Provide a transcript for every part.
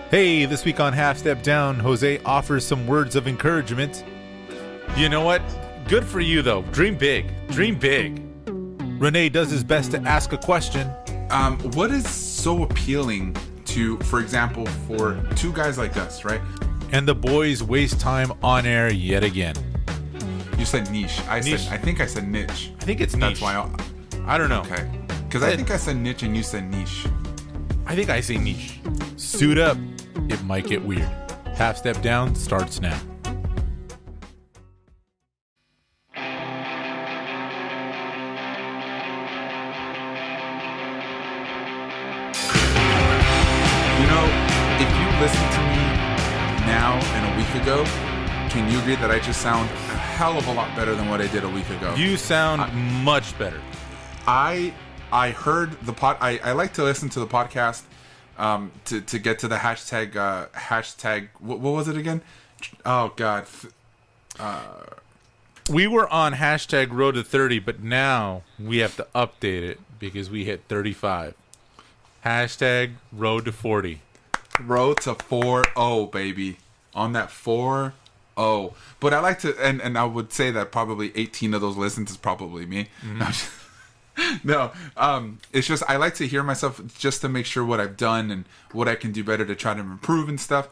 Hey, this week on Half Step Down, Jose offers some words of encouragement. You know what? Good for you, though. Dream big. Dream big. Renee does his best to ask a question. What is so appealing to, for example, for two guys like us, right? And the boys waste time on air yet again. You said niche. I think I said niche. I think it's niche. That's why I don't know. Okay. Because I think I said niche and you said niche. I think I say niche. Suit up. It might get weird. Half Step Down starts now. You know, if you listen to me now and a week ago, can you agree that I just sound a hell of a lot better than what I did a week ago? You sound much better. I heard the I like to listen to the podcast to get to the hashtag what was it again? Oh God. We were on hashtag road to 30, but now we have to update it because we hit 35. Hashtag road to 40. Road to 4-0, baby. On that 4-0. But I like to, and I would say that probably 18 of those listens is probably me. Mm-hmm. No, it's just I like to hear myself just to make sure what I've done and what I can do better to try to improve and stuff.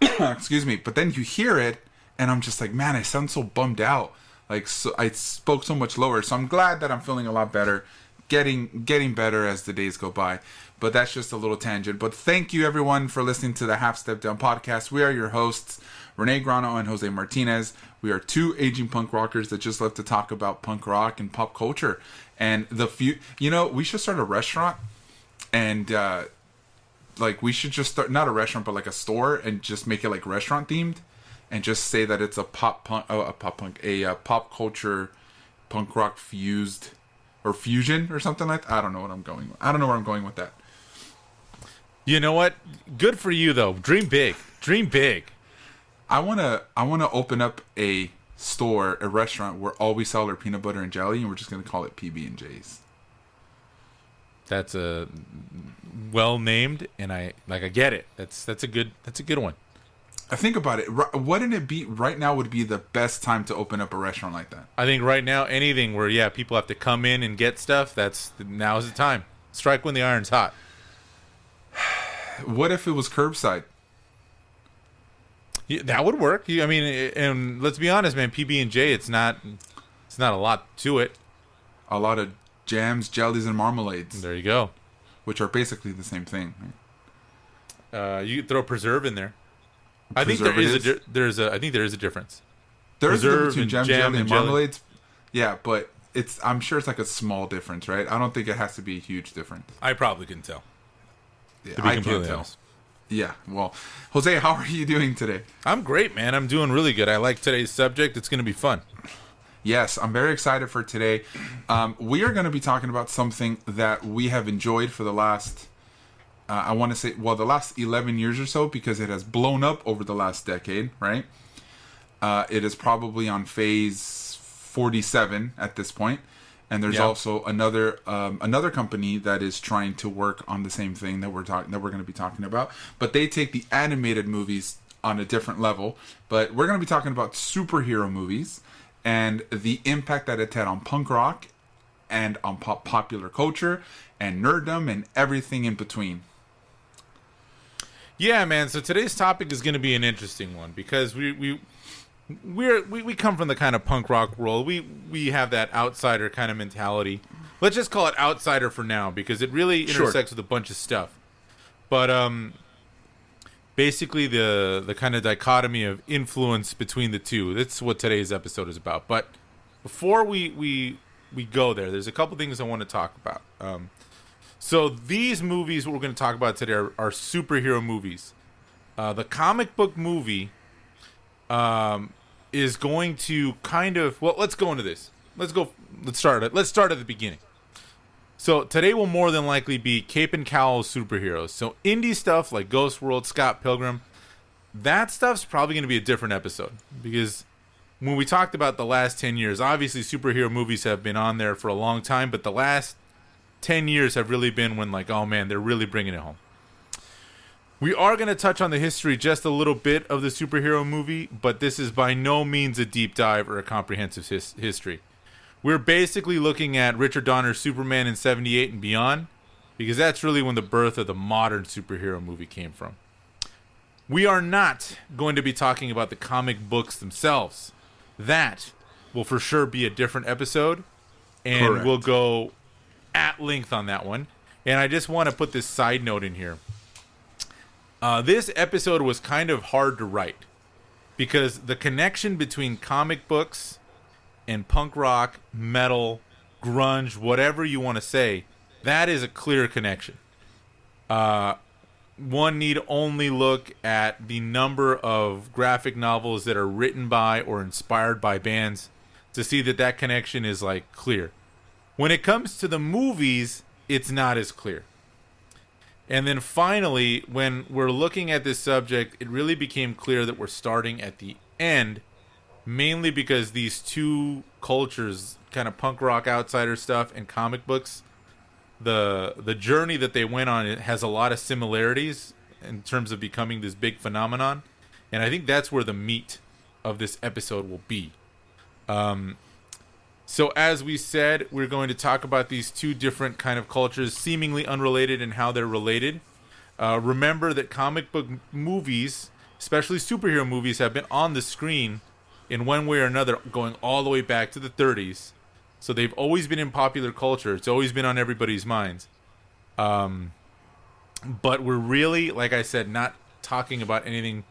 Excuse me. But then you hear it, and I'm just like, man, I sound so bummed out. Like, so I spoke so much lower. So I'm glad that I'm feeling a lot better, getting better as the days go by. But that's just a little tangent. But thank you, everyone, for listening to the Half Step Down podcast. We are your hosts, Renee Grano and Jose Martinez. We are two aging punk rockers that just love to talk about punk rock and pop culture. And we should start a restaurant, and like we should just start not a restaurant but like a store, and just make it like restaurant themed, and just say that it's a pop culture punk rock fused or fusion or something like that. I don't know where I'm going with that. You know what? Good for you, though. Dream big. Dream big. I wanna open up a restaurant where all we sell are peanut butter and jelly, and we're just gonna call it PB&J's. That's a well named, and I get it. That's a good one. I think about it. Wouldn't it be right now would be the best time to open up a restaurant like that? I think right now anything where people have to come in and get stuff. Now's the time. Strike when the iron's hot. What if it was curbside? Yeah, that would work. And let's be honest, man. PB&J, it's not a lot to it. A lot of jams, jellies, and marmalades. There you go. Which are basically the same thing. You could throw preserve in there. I think there is a difference. There is a difference between jam, jelly, and marmalades. Yeah, but I'm sure it's like a small difference, right? I don't think it has to be a huge difference. I probably can tell. Yeah, I can't tell. Yeah, well, Jose, how are you doing today? I'm great, man. I'm doing really good. I like today's subject. It's going to be fun. Yes, I'm very excited for today. We are going to be talking about something that we have enjoyed for the last, the last 11 years or so, because it has blown up over the last decade, right? It is probably on phase 47 at this point. And there's also another company that is trying to work on the same thing that we're going to be talking about, but they take the animated movies on a different level. But we're going to be talking about superhero movies and the impact that it had on punk rock and on popular culture and nerddom and everything in between. Yeah, man. So today's topic is going to be an interesting one because we come from the kind of punk rock world. We have that outsider kind of mentality. Let's just call it outsider for now because it really intersects with a bunch of stuff. But basically the kind of dichotomy of influence between the two. That's what today's episode is about. But before we go there's a couple things I want to talk about. So these movies what we're going to talk about today are superhero movies. The comic book movie is going to kind of let's go into this. Let's start at the beginning. So today will more than likely be Cape and Cowl superheroes. So indie stuff like Ghost World, Scott Pilgrim, that stuff's probably going to be a different episode because when we talked about the last 10 years, obviously superhero movies have been on there for a long time, but the last 10 years have really been when oh man, they're really bringing it home. We are going to touch on the history just a little bit of the superhero movie, but this is by no means a deep dive or a comprehensive history. We're basically looking at Richard Donner's Superman in 78 and beyond, because that's really when the birth of the modern superhero movie came from. We are not going to be talking about the comic books themselves. That will for sure be a different episode, and Correct. we'll go at length on that one. And I just want to put this side note in here. This episode was kind of hard to write because the connection between comic books and punk rock, metal, grunge, whatever you want to say, that is a clear connection. One need only look at the number of graphic novels that are written by or inspired by bands to see that that connection is like clear. When it comes to the movies, it's not as clear. And then finally, when we're looking at this subject, it really became clear that we're starting at the end, mainly because these two cultures, kind of punk rock outsider stuff and comic books, the journey that they went on, it has a lot of similarities in terms of becoming this big phenomenon. And I think that's where the meat of this episode will be. So as we said, we're going to talk about these two different kind of cultures, seemingly unrelated and how they're related. Remember that comic book movies, especially superhero movies, have been on the screen in one way or another going all the way back to the 30s. So they've always been in popular culture. It's always been on everybody's minds. But we're really, like I said, not talking about anything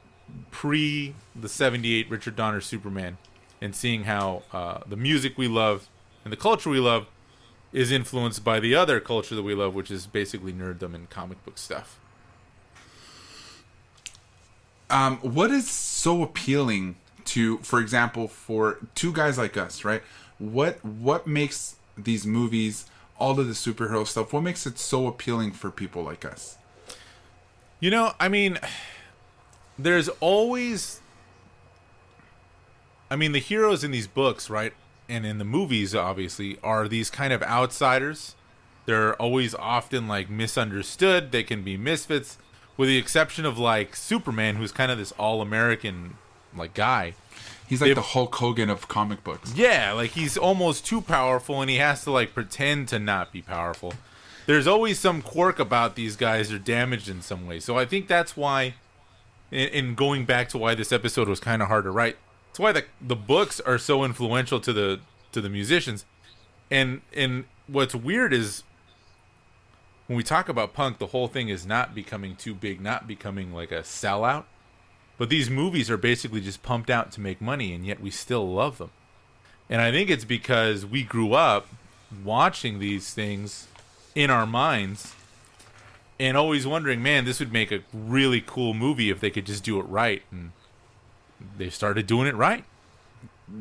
pre the 78 Richard Donner Superman. And seeing how the music we love and the culture we love is influenced by the other culture that we love, which is basically nerddom and comic book stuff. What is so appealing to, for example, for two guys like us, right? What makes these movies, all of the superhero stuff, what makes it so appealing for people like us? You know, I mean, there's always... I mean, the heroes in these books, right, and in the movies, obviously, are these kind of outsiders. They're always often, like, misunderstood. They can be misfits, with the exception of, like, Superman, who's kind of this all-American, like, guy. He's like the Hulk Hogan of comic books. Yeah, like, he's almost too powerful, and he has to, like, pretend to not be powerful. There's always some quirk about these guys. They're damaged in some way. So I think that's why, in going back to why this episode was kind of hard to write, that's why the books are so influential to the musicians. And what's weird is when we talk about punk, the whole thing is not becoming too big, not becoming like a sellout. But these movies are basically just pumped out to make money, and yet we still love them. And I think it's because we grew up watching these things in our minds and always wondering, man, this would make a really cool movie if they could just do it right. And they started doing it right.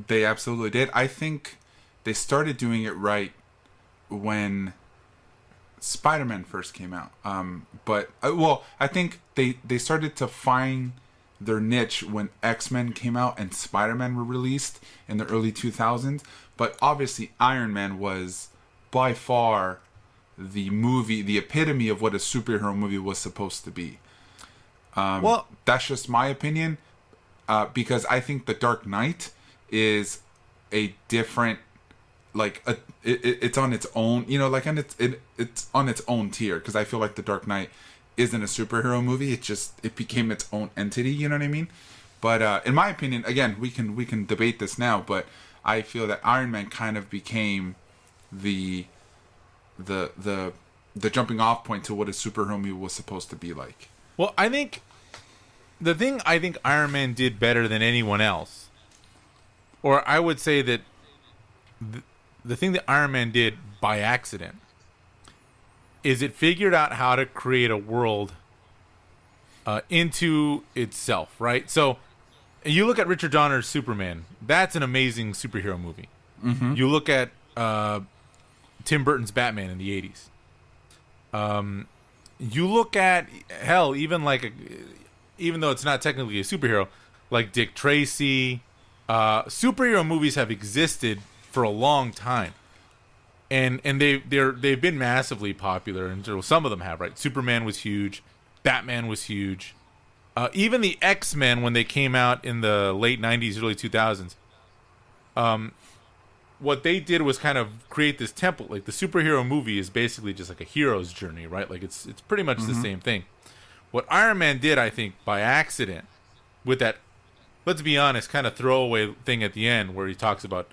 They absolutely did. I think they started doing it right when Spider-Man first came out. I think they started to find their niche when X-Men came out and Spider-Man were released in the early 2000s. But obviously Iron Man was by far the epitome of what a superhero movie was supposed to be. That's just my opinion. Because I think The Dark Knight is a different, it's on its own, it's on its own tier. Because I feel like The Dark Knight isn't a superhero movie. It became its own entity. You know what I mean? But in my opinion, again, we can debate this now. But I feel that Iron Man kind of became the jumping off point to what a superhero movie was supposed to be like. Well, I think the thing I think Iron Man did better than anyone else, or I would say that the thing that Iron Man did by accident, is it figured out how to create a world into itself, right? So you look at Richard Donner's Superman. That's an amazing superhero movie. Mm-hmm. You look at Tim Burton's Batman in the 80s. You look at, hell, even though it's not technically a superhero, like Dick Tracy, superhero movies have existed for a long time, and they've been massively popular, and some of them have, right? Superman was huge, Batman was huge. Even the X-Men, when they came out in the late 90s, early 2000s, what they did was kind of create this template. Like, the superhero movie is basically just like a hero's journey, right? Like, it's pretty much the same thing. What Iron Man did, I think, by accident, with that, let's be honest, kind of throwaway thing at the end where he talks about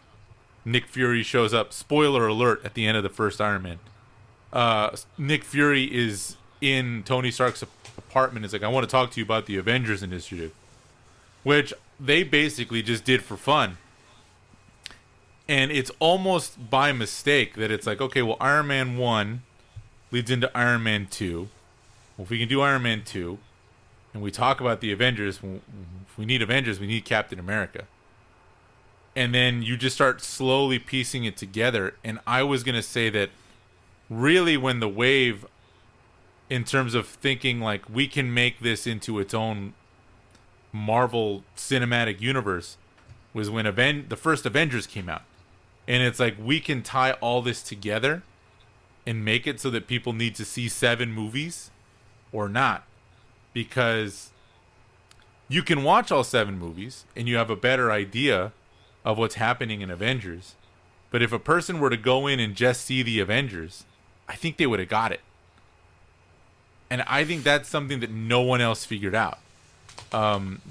Nick Fury shows up, spoiler alert, at the end of the first Iron Man. Nick Fury is in Tony Stark's apartment. Is like, I want to talk to you about the Avengers Initiative, which they basically just did for fun. And it's almost by mistake that it's like, okay, well, Iron Man 1 leads into Iron Man 2. Well, if we can do Iron Man 2, and we talk about the Avengers, if we need Avengers, we need Captain America. And then you just start slowly piecing it together. And I was going to say that really when the wave, in terms of thinking like we can make this into its own Marvel cinematic universe, was when the first Avengers came out. And it's like, we can tie all this together and make it so that people need to see 7 movies or not. Because you can watch all 7 movies and you have a better idea of what's happening in Avengers. But if a person were to go in and just see the Avengers, I think they would have got it. And I think that's something that no one else figured out.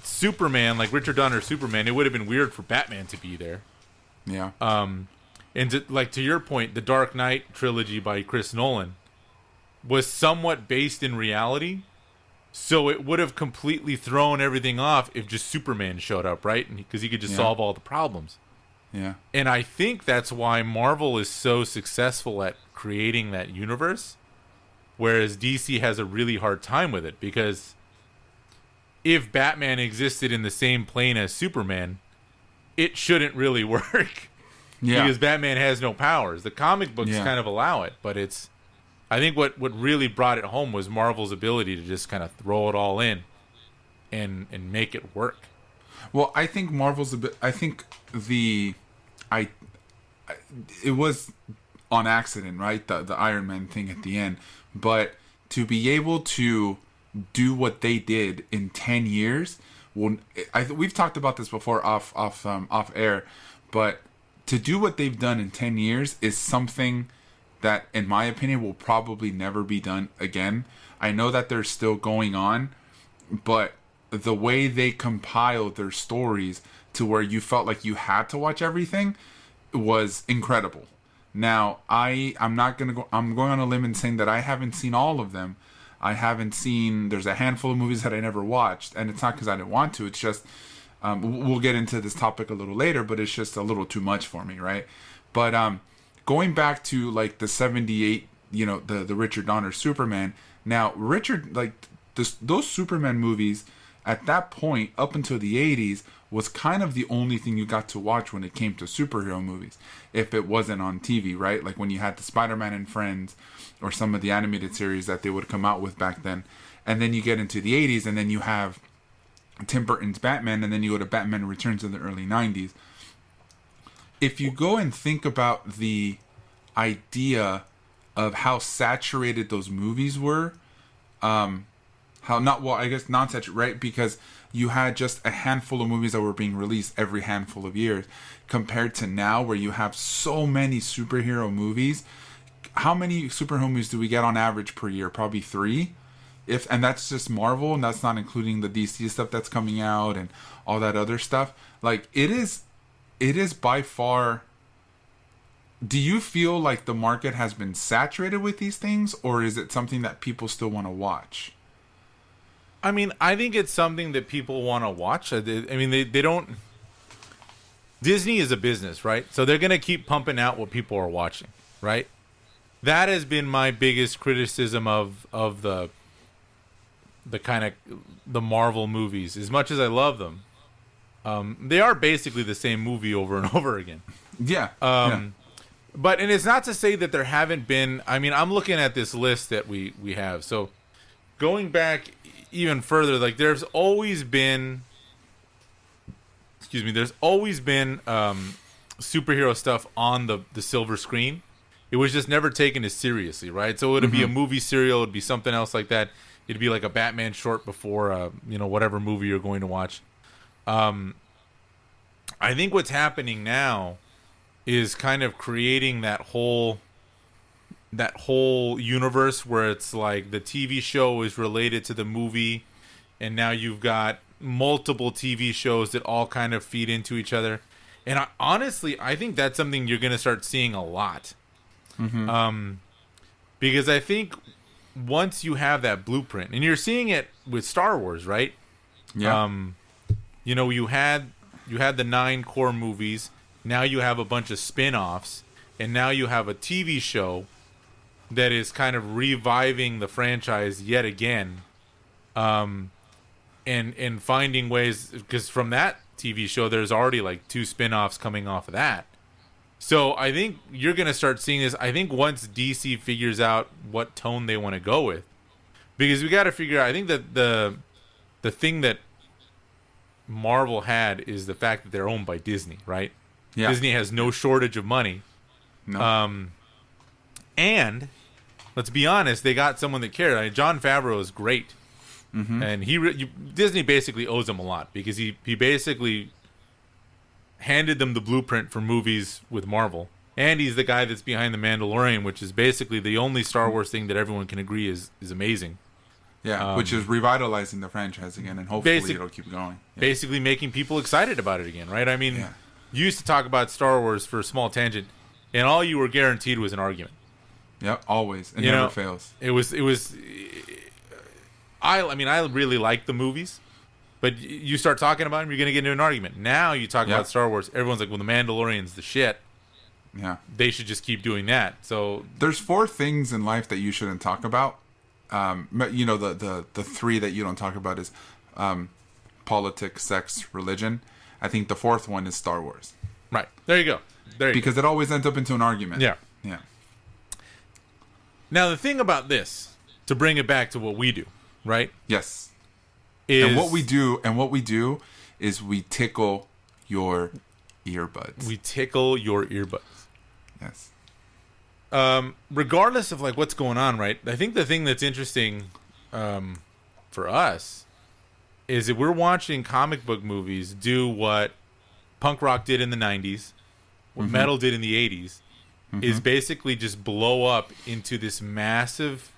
Superman, like Richard Donner's Superman, it would have been weird for Batman to be there. Yeah. And to your point, the Dark Knight trilogy by Chris Nolan was somewhat based in reality. So it would have completely thrown everything off if just Superman showed up, right? Because he could just solve all the problems. Yeah. And I think that's why Marvel is so successful at creating that universe, whereas DC has a really hard time with it. Because if Batman existed in the same plane as Superman, it shouldn't really work. Yeah. Because Batman has no powers. The comic books kind of allow it, but I think what really brought it home was Marvel's ability to just kind of throw it all in and make it work. Well, I think it was on accident, right? The Iron Man thing at the end, but to be able to do what they did in 10 years, well, we've talked about this before off air, but to do what they've done in 10 years is something that, in my opinion, will probably never be done again. I know that they're still going on, but the way they compiled their stories to where you felt like you had to watch everything was incredible. Now, I'm going on a limb and saying that I haven't seen all of them. There's a handful of movies that I never watched, and it's not because I didn't want to. It's just, we'll get into this topic a little later, but it's just a little too much for me, right? But going back to like the 78, the Richard Donner Superman. Now, Richard, like those Superman movies at that point, up until the 80s, was kind of the only thing you got to watch when it came to superhero movies, if it wasn't on TV, right? Like when you had the Spider-Man and Friends, or some of the animated series that they would come out with back then. And then you get into the 80s, and then you have Tim Burton's Batman, and then you go to Batman Returns in the early 90s. If you go and think about the idea of how saturated those movies were, non-saturated, right? Because you had just a handful of movies that were being released every handful of years, compared to now where you have so many superhero movies. How many superhero movies do we get on average per year? Probably 3. And that's just Marvel, and that's not including the DC stuff that's coming out and all that other stuff. Like, it is by far. Do you feel like the market has been saturated with these things, or is it something that people still want to watch? I mean, I think it's something that people want to watch. I mean, they don't. Disney is a business, right? So they're going to keep pumping out what people are watching, right? That has been my biggest criticism of the kind of the Marvel movies. As much as I love them, they are basically the same movie over and over again. Yeah. But, and it's not to say that there haven't been. I mean, I'm looking at this list that we have. So going back even further, like there's always been superhero stuff on the silver screen. It was just never taken as seriously, right? So it would be a movie serial, it would be something else like that. it'd be like a Batman short before whatever movie you're going to watch. I think what's happening now is kind of creating that whole universe where it's like the TV show is related to the movie, and now you've got multiple TV shows that all kind of feed into each other. And I think that's something you're going to start seeing a lot. Mm-hmm. Because I think once you have that blueprint, and you're seeing it with Star Wars, right? Yeah. You had the 9 core movies. Now you have a bunch of spin-offs, and now you have a TV show that is kind of reviving the franchise yet again. And finding ways, because from that TV show, there's already like 2 spin-offs coming off of that. So I think you're going to start seeing this. I think once DC figures out what tone they want to go with, because we got to figure out, I think that the thing that Marvel had is the fact that they're owned by Disney, right? Yeah. Disney has no shortage of money. No. And let's be honest, they got someone that cared. I mean, Jon Favreau is great. Mm-hmm. And Disney basically owes him a lot, because he basically handed them the blueprint for movies with Marvel. And he's the guy that's behind The Mandalorian, which is basically the only Star Wars thing that everyone can agree is amazing. Yeah, which is revitalizing the franchise again, and hopefully it'll keep going. Yeah. Basically making people excited about it again, right? I mean, you used to talk about Star Wars, for a small tangent, and all you were guaranteed was an argument. Yep, always. It never fails. It was I really like the movies, but you start talking about them, you're going to get into an argument. Now you talk about Star Wars, everyone's like, well, The Mandalorian's the shit. Yeah. They should just keep doing that. So there's 4 things in life that you shouldn't talk about. The 3 that you don't talk about is politics, sex, religion. I think the 4th one is Star Wars. Right. There you go. Because it always ends up into an argument. Yeah. Yeah. Now, the thing about this, to bring it back to what we do, right? Yes. And what we do is we tickle your earbuds. We tickle your earbuds. Yes. Regardless of like what's going on, right? I think the thing that's interesting for us is that we're watching comic book movies do what punk rock did in the 90s, what metal did in the 80s, is basically just blow up into this massive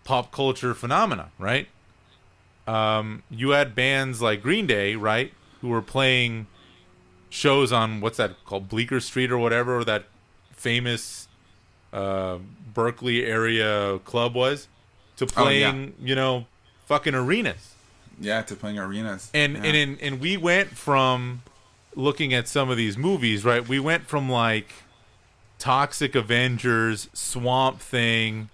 pop culture phenomena, right? You had bands like Green Day, right, who were playing shows on, what's that called, Bleecker Street or whatever, or that famous Berkeley area club was, to playing, fucking arenas. Yeah, to playing arenas. And we went from looking at some of these movies, right? We went from like Toxic Avengers, Swamp Thing,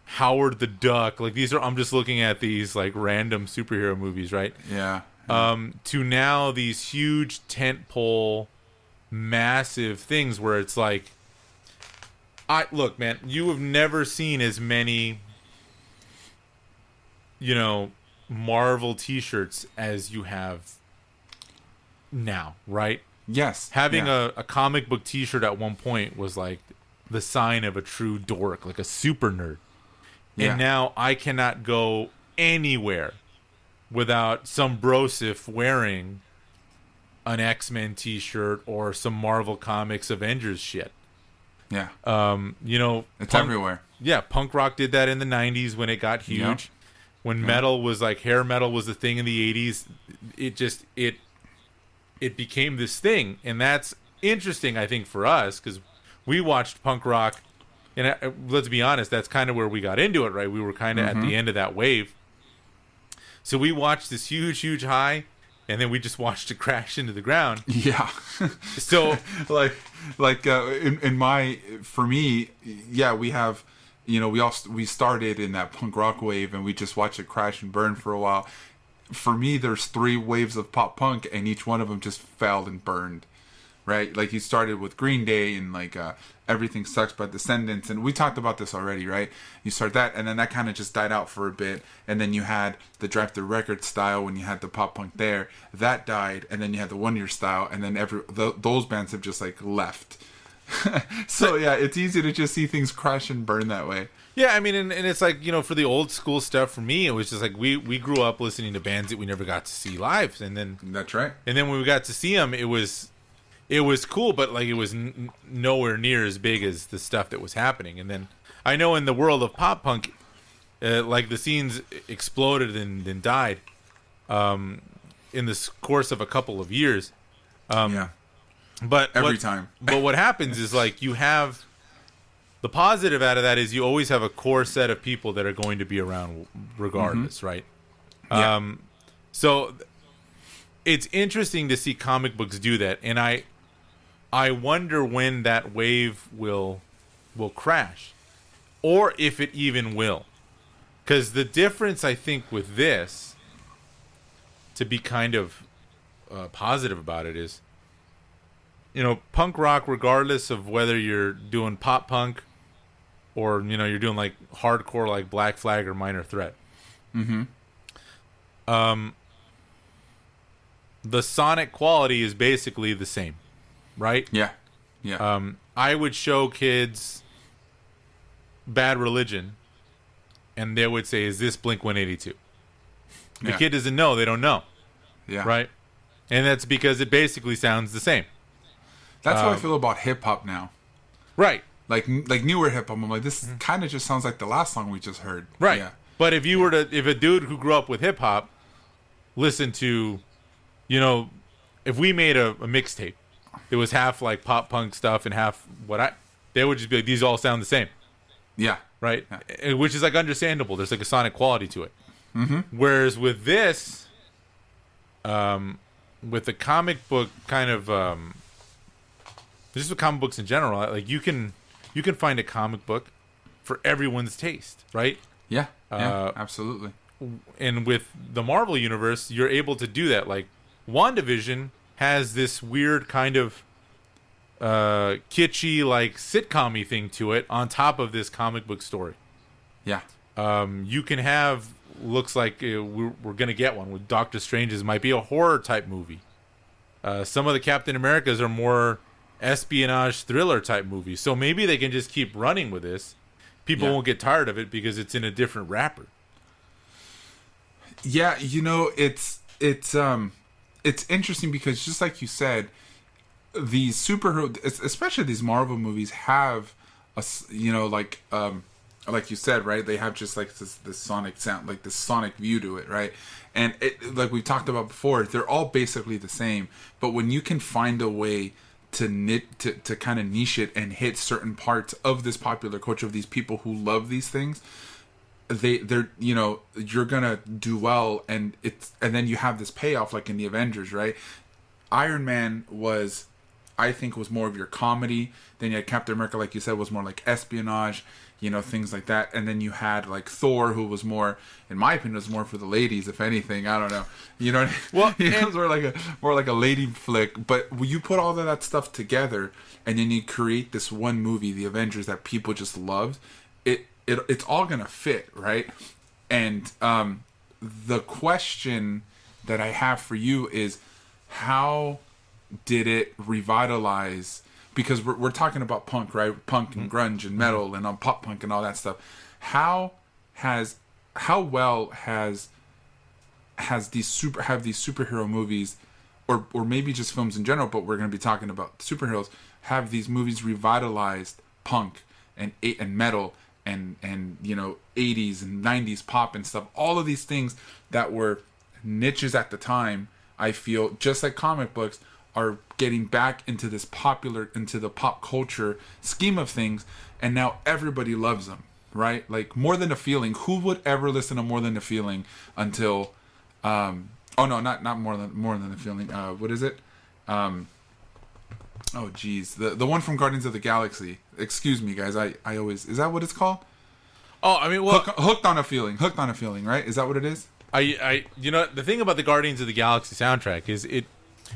Howard the Duck. Like I'm just looking at these like random superhero movies, right? Yeah. To now these huge tentpole, massive things where it's like, look, man, you have never seen as many, Marvel T-shirts as you have now, right? Yes. Having a comic book T-shirt at one point was like the sign of a true dork, like a super nerd. Yeah. And now I cannot go anywhere without some brosif wearing an X-Men T-shirt or some Marvel Comics Avengers shit. Yeah. It's everywhere. Yeah, punk rock did that in the 90s when it got huge. Yep. When metal was like, hair metal was the thing in the 80s. It became this thing. And that's interesting, I think, for us, because we watched punk rock. And let's be honest, that's kind of where we got into it, right? We were kind of at the end of that wave. So we watched this huge, huge high, and then we just watched it crash into the ground. Yeah. So, for me, yeah, we have, we started in that punk rock wave, and we just watched it crash and burn for a while. For me, there's 3 waves of pop punk, and each one of them just fell and burned. Right, like you started with Green Day and like Everything Sucks by Descendants, and we talked about this already, right? You start that, and then that kind of just died out for a bit, and then you had the Drive Thru Records style when you had the pop punk there, that died, and then you had the One Year style, and then those bands have just like left, So yeah, it's easy to just see things crash and burn that way. Yeah, I mean, and it's like, for the old school stuff, for me, it was just like we grew up listening to bands that we never got to see live, and then That's right. And then when we got to see them, it was cool, but like it was nowhere near as big as the stuff that was happening. And then I know in the world of pop punk, like the scenes exploded and then died in the course of a couple of years. Yeah. But Every time. But what happens is, like, you have the positive out of that is you always have a core set of people that are going to be around regardless, right? Yeah. So it's interesting to see comic books do that, and I wonder when that wave will crash, or if it even will. Because the difference, I think, with this, to be kind of positive about it, is, punk rock, regardless of whether you're doing pop punk or, you're doing like hardcore like Black Flag or Minor Threat. Mm-hmm. The sonic quality is basically the same, right? Yeah. Yeah. I would show kids Bad Religion, and they would say, "Is this Blink-182?" The kid doesn't know; they don't know, yeah. right? And that's because it basically sounds the same. That's how I feel about hip hop now. Right. Like newer hip hop, I'm like, this kind of just sounds like the last song we just heard. Right. Yeah. But if a dude who grew up with hip hop listened to, if we made a mixtape, it was half like pop punk stuff and half they would just be like, these all sound the same. Yeah. Right. Yeah. Which is like understandable. There's like a sonic quality to it. Mm-hmm. Whereas with this, with the comic book kind of, just with comic books in general, like you can find a comic book for everyone's taste, right? Yeah, absolutely. And with the Marvel universe, you're able to do that. Like, WandaVision has this weird kind of kitschy, like sitcom-y thing to it on top of this comic book story. Yeah. You can have, looks like we're going to get one with Doctor Strange's, might be a horror type movie. Some of the Captain Americas are more espionage thriller type movies. So maybe they can just keep running with this. People won't get tired of it because it's in a different wrapper. Yeah, it's interesting because just like you said, these superhero, especially these Marvel movies, have like you said, right? They have just like this sonic sound, like this sonic view to it, right? And it, like we talked about before, they're all basically the same. But when you can find a way to kind of niche it and hit certain parts of this popular culture of these people who love these things, they're you're gonna do well, and then you have this payoff like in the Avengers, right? Iron Man was, I think, was more of your comedy. Then you had Captain America, like you said, was more like espionage, things like that. And then you had like Thor, who was more, in my opinion, was more for the ladies, if anything. I don't know. Well, it was more like a lady flick. But when you put all of that stuff together, and then you create this one movie, The Avengers, that people just loved, it's all gonna fit, right? And the question that I have for you is, how did it revitalize? Because we're talking about punk, right? Punk and grunge and metal and pop punk and all that stuff. How well have these superhero movies, or maybe just films in general, but we're going to be talking about superheroes, have these movies revitalized punk and metal and 80s and 90s pop and stuff, all of these things that were niches at the time, I feel, just like comic books, are getting back into the pop culture scheme of things, and now everybody loves them, right? Like More Than a Feeling. Who would ever listen to More Than a Feeling until not More Than a Feeling. What is it? The one from Guardians of the Galaxy. Excuse me, guys. I always, is that what it's called? Oh, I mean, well, Hooked on a Feeling, right? Is that what it is? The thing about the Guardians of the Galaxy soundtrack is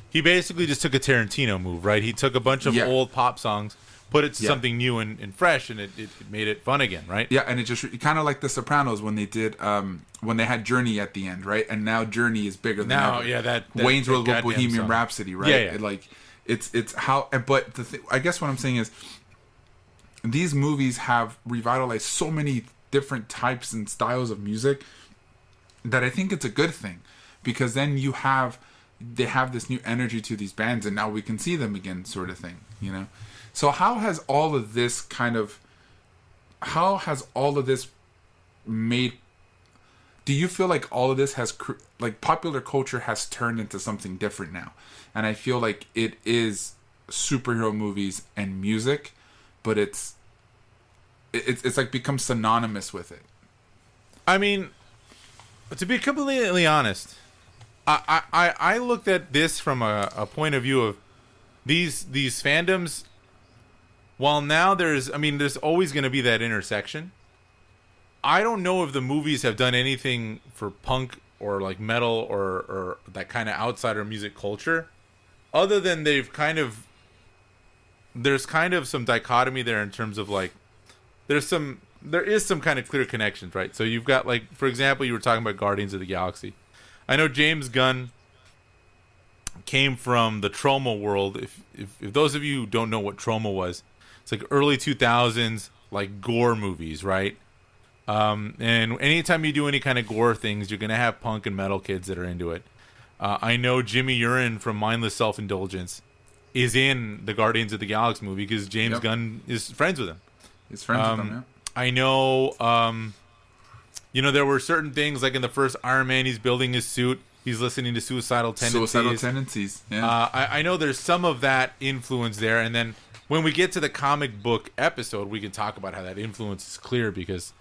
he basically just took a Tarantino move, right? He took a bunch of old pop songs, put it to something new and fresh, and it made it fun again, right? Yeah, and it just kind of like The Sopranos when they did when they had Journey at the end, right? And now Journey is bigger than ever. Yeah, that Wayne's World with goddamn Bohemian song. Rhapsody, right? Yeah. it's how. But I guess what I'm saying is, these movies have revitalized so many different types and styles of music that I think it's a good thing, because then they have this new energy to these bands, and now we can see them again, sort of thing, you know. So how has all of this made? Do you feel like all of this has like popular culture has turned into something different now? And I feel like it is superhero movies and music, but it's like become synonymous with it. I mean, to be completely honest, I looked at this from a point of view of these fandoms. While now there's always going to be that intersection. I don't know if the movies have done anything for punk or like metal or that kind of outsider music culture, other than there's kind of some dichotomy there in terms of like there is some kind of clear connections, right? So you've got, like, for example, you were talking about Guardians of the Galaxy. I know James Gunn came from the Troma world. If those of you who don't know what Troma was, it's like early 2000s, like gore movies, right? And anytime you do any kind of gore things, you're gonna have punk and metal kids that are into it. I know Jimmy Urine from Mindless Self-Indulgence is in the Guardians of the Galaxy movie because James Gunn is friends with him. He's friends with him, yeah. I know, there were certain things, like in the first Iron Man, he's building his suit. He's listening to Suicidal Tendencies. Yeah. I know there's some of that influence there. And then when we get to the comic book episode, we can talk about how that influence is clear because,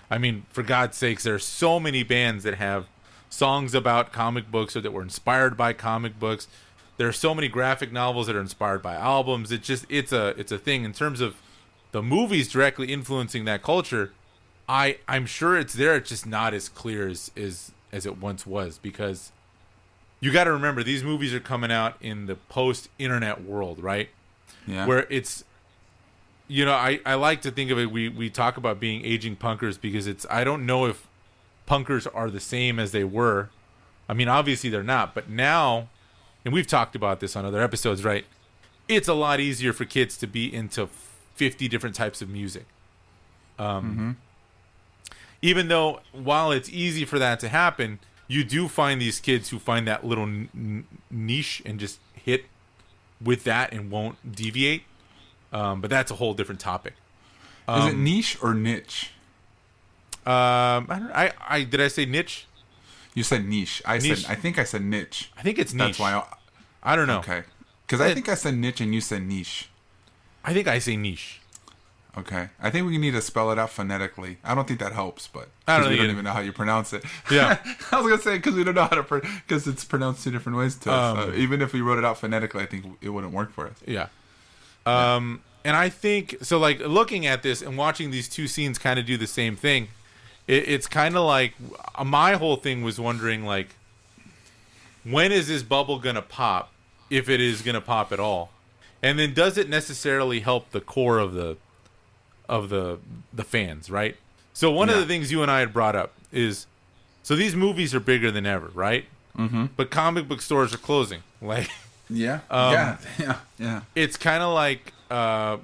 I mean, for God's sakes, there are so many bands that have songs about comic books or that were inspired by comic books. There are so many graphic novels that are inspired by albums. It's a thing. In terms of the movies directly influencing that culture, I'm sure it's there. It's just not as clear as it once was, because you got to remember these movies are coming out in the post-internet world, right? Yeah. Where it's, I like to think of it. We talk about being aging punkers because I don't know if punkers are the same as they were. I mean, obviously they're not, but now, and we've talked about this on other episodes, right? It's a lot easier for kids to be into 50 different types of music. Even though, while it's easy for that to happen, you do find these kids who find that little niche and just hit with that and won't deviate. But that's a whole different topic. Is it niche or niche? Did I say niche? You said niche. I think I said niche. I think it's niche. That's why I don't know. Okay. Because I think I said niche and you said niche. I think I say niche. Okay. I think we need to spell it out phonetically. I don't think that helps, but we don't even know how you pronounce it. Yeah. I was going to say, because we don't know how to because it's pronounced two different ways to us. Even if we wrote it out phonetically, I think it wouldn't work for us. Yeah. And I think, so like looking at this and watching these two scenes kind of do the same thing, it's kind of like, my whole thing was wondering, like, when is this bubble going to pop, if it is going to pop at all? And then does it necessarily help the core of the fans, right? So one of the things you and I had brought up is, so these movies are bigger than ever, right? Mm-hmm. But comic book stores are closing. Like, yeah. It's kind of like, a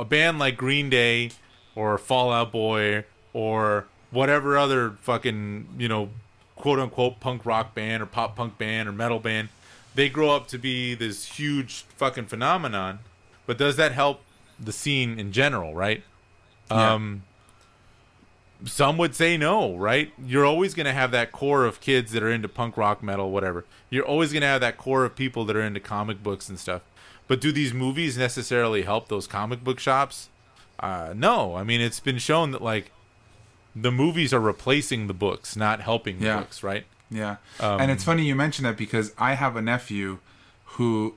band like Green Day or Fall Out Boy or whatever other fucking, quote unquote punk rock band or pop punk band or metal band. They grow up to be this huge fucking phenomenon, but does that help the scene in general, right? Yeah. Some would say no, right? You're always going to have that core of kids that are into punk rock, metal, whatever. You're always going to have that core of people that are into comic books and stuff. But do these movies necessarily help those comic book shops? No. I mean, it's been shown that, like, the movies are replacing the books, not helping the books, right? Yeah. And it's funny you mention that because I have a nephew who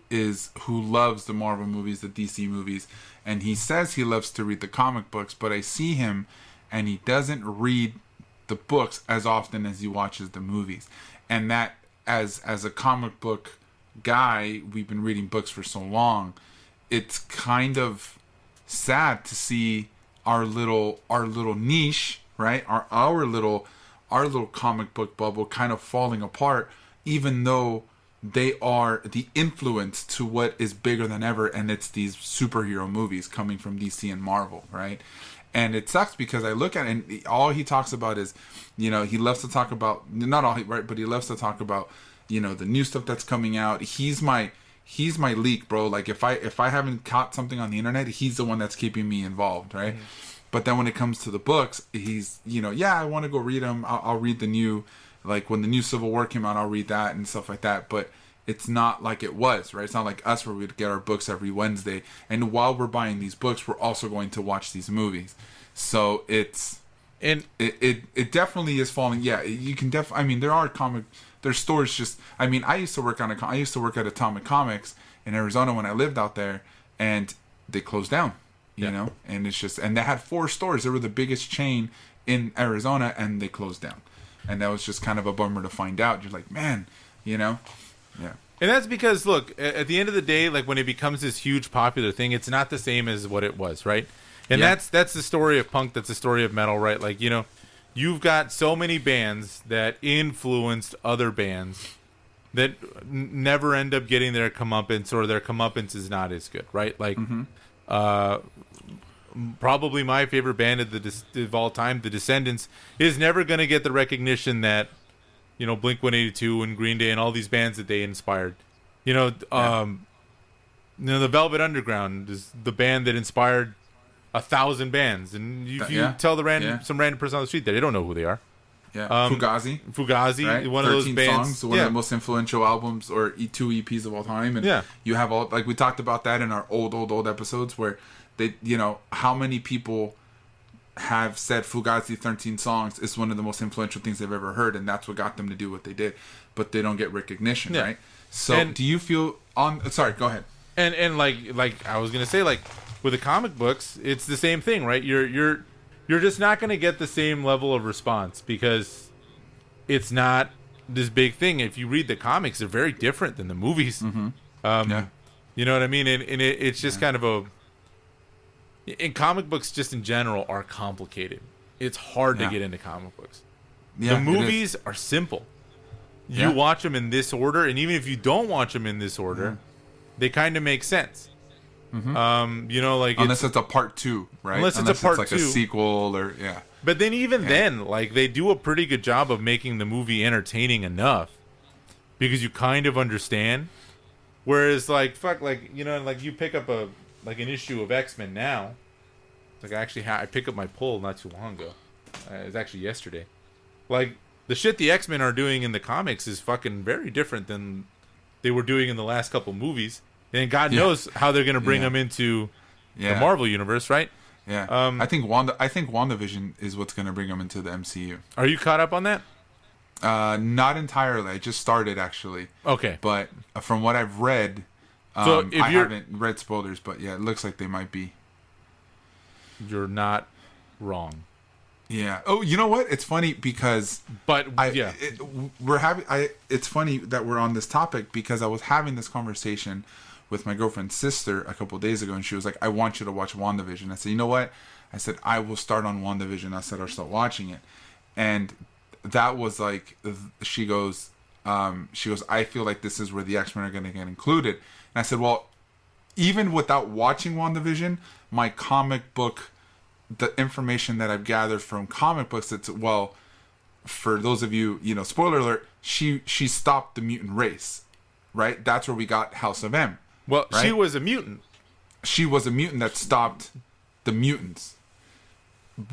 loves the Marvel movies, the DC movies, and he says he loves to read the comic books, but I see him and he doesn't read the books as often as he watches the movies. And that, as a comic book guy, we've been reading books for so long, it's kind of sad to see our little niche, right? Our little comic book bubble kind of falling apart, even though they are the influence to what is bigger than ever, and it's these superhero movies coming from DC and Marvel, right? And it sucks because I look at it and all he talks about is, he loves to talk about, not all, right, but he loves to talk about, the new stuff that's coming out. He's my leak, bro. Like if I haven't caught something on the internet, he's the one that's keeping me involved, right? But then when it comes to the books, he's, I want to go read them. I'll read the new, like when the new Civil War came out, I'll read that and stuff like that. But it's not like it was, right? It's not like us where we'd get our books every Wednesday. And while we're buying these books, we're also going to watch these movies. So it definitely is falling. Yeah, you can definitely. I mean, there's stores just. I mean, I used to work at Atomic Comics in Arizona when I lived out there, and they closed down. You know, and it's just, and they had 4 stores. They were the biggest chain in Arizona, and they closed down. And that was just kind of a bummer to find out. You're like, man, yeah. And that's because, look, at the end of the day, like when it becomes this huge popular thing, it's not the same as what it was, right? And that's the story of punk. That's the story of metal, right? Like, you've got so many bands that influenced other bands that never end up getting their comeuppance, or their comeuppance is not as good, right? Like, probably my favorite band of all time, The Descendants, is never going to get the recognition that, Blink-182 and Green Day and all these bands that they inspired. The Velvet Underground is the band that inspired 1,000 bands, and if you tell some random person on the street that they don't know who they are. Yeah, Fugazi, right? One of those bands, songs, one of the most influential albums or 2 EPs of all time, and you have all, like we talked about that in our old episodes where they, how many people have said Fugazi 13 songs is one of the most influential things they've ever heard, and that's what got them to do what they did, but they don't get recognition, right? So do you feel sorry, go ahead. And like I was gonna say, like with the comic books, it's the same thing, right? You're just not gonna get the same level of response because it's not this big thing. If you read the comics, they're very different than the movies. You know what I mean? And it's just kind of and comic books just in general are complicated. It's hard to get into comic books. The movies are simple. You watch them in this order, and even if you don't watch them in this order, they kind of make sense. Like unless it's a part 2, right? Unless it's like a sequel or But then even then, like they do a pretty good job of making the movie entertaining enough because you kind of understand. Whereas like like you pick up an issue of X-Men now. It's like I picked up my pull not too long ago. It was actually yesterday. Like the shit the X-Men are doing in the comics is fucking very different than they were doing in the last couple movies. And God knows how they're going to bring them into the Marvel universe, right? Yeah. I think WandaVision is what's going to bring them into the MCU. Are you caught up on that? Not entirely. I just started actually. Okay. But from what I've read, I haven't read spoilers, but it looks like they might be. You're not wrong. Yeah. Oh, you know what? It's funny because it's funny that we're on this topic because I was having this conversation with my girlfriend's sister a couple of days ago, and she was like, I want you to watch WandaVision. I said, you know what? I said, I will start on WandaVision. I said, I'll start watching it. And that was like, she goes, I feel like this is where the X-Men are going to get included. And I said, well, even without watching WandaVision, my comic book, the information that I've gathered from comic books, it's, well, for those of you, spoiler alert, she stopped the mutant race, right? That's where we got House of M. Well, right? She was a mutant. She was a mutant that stopped the mutants.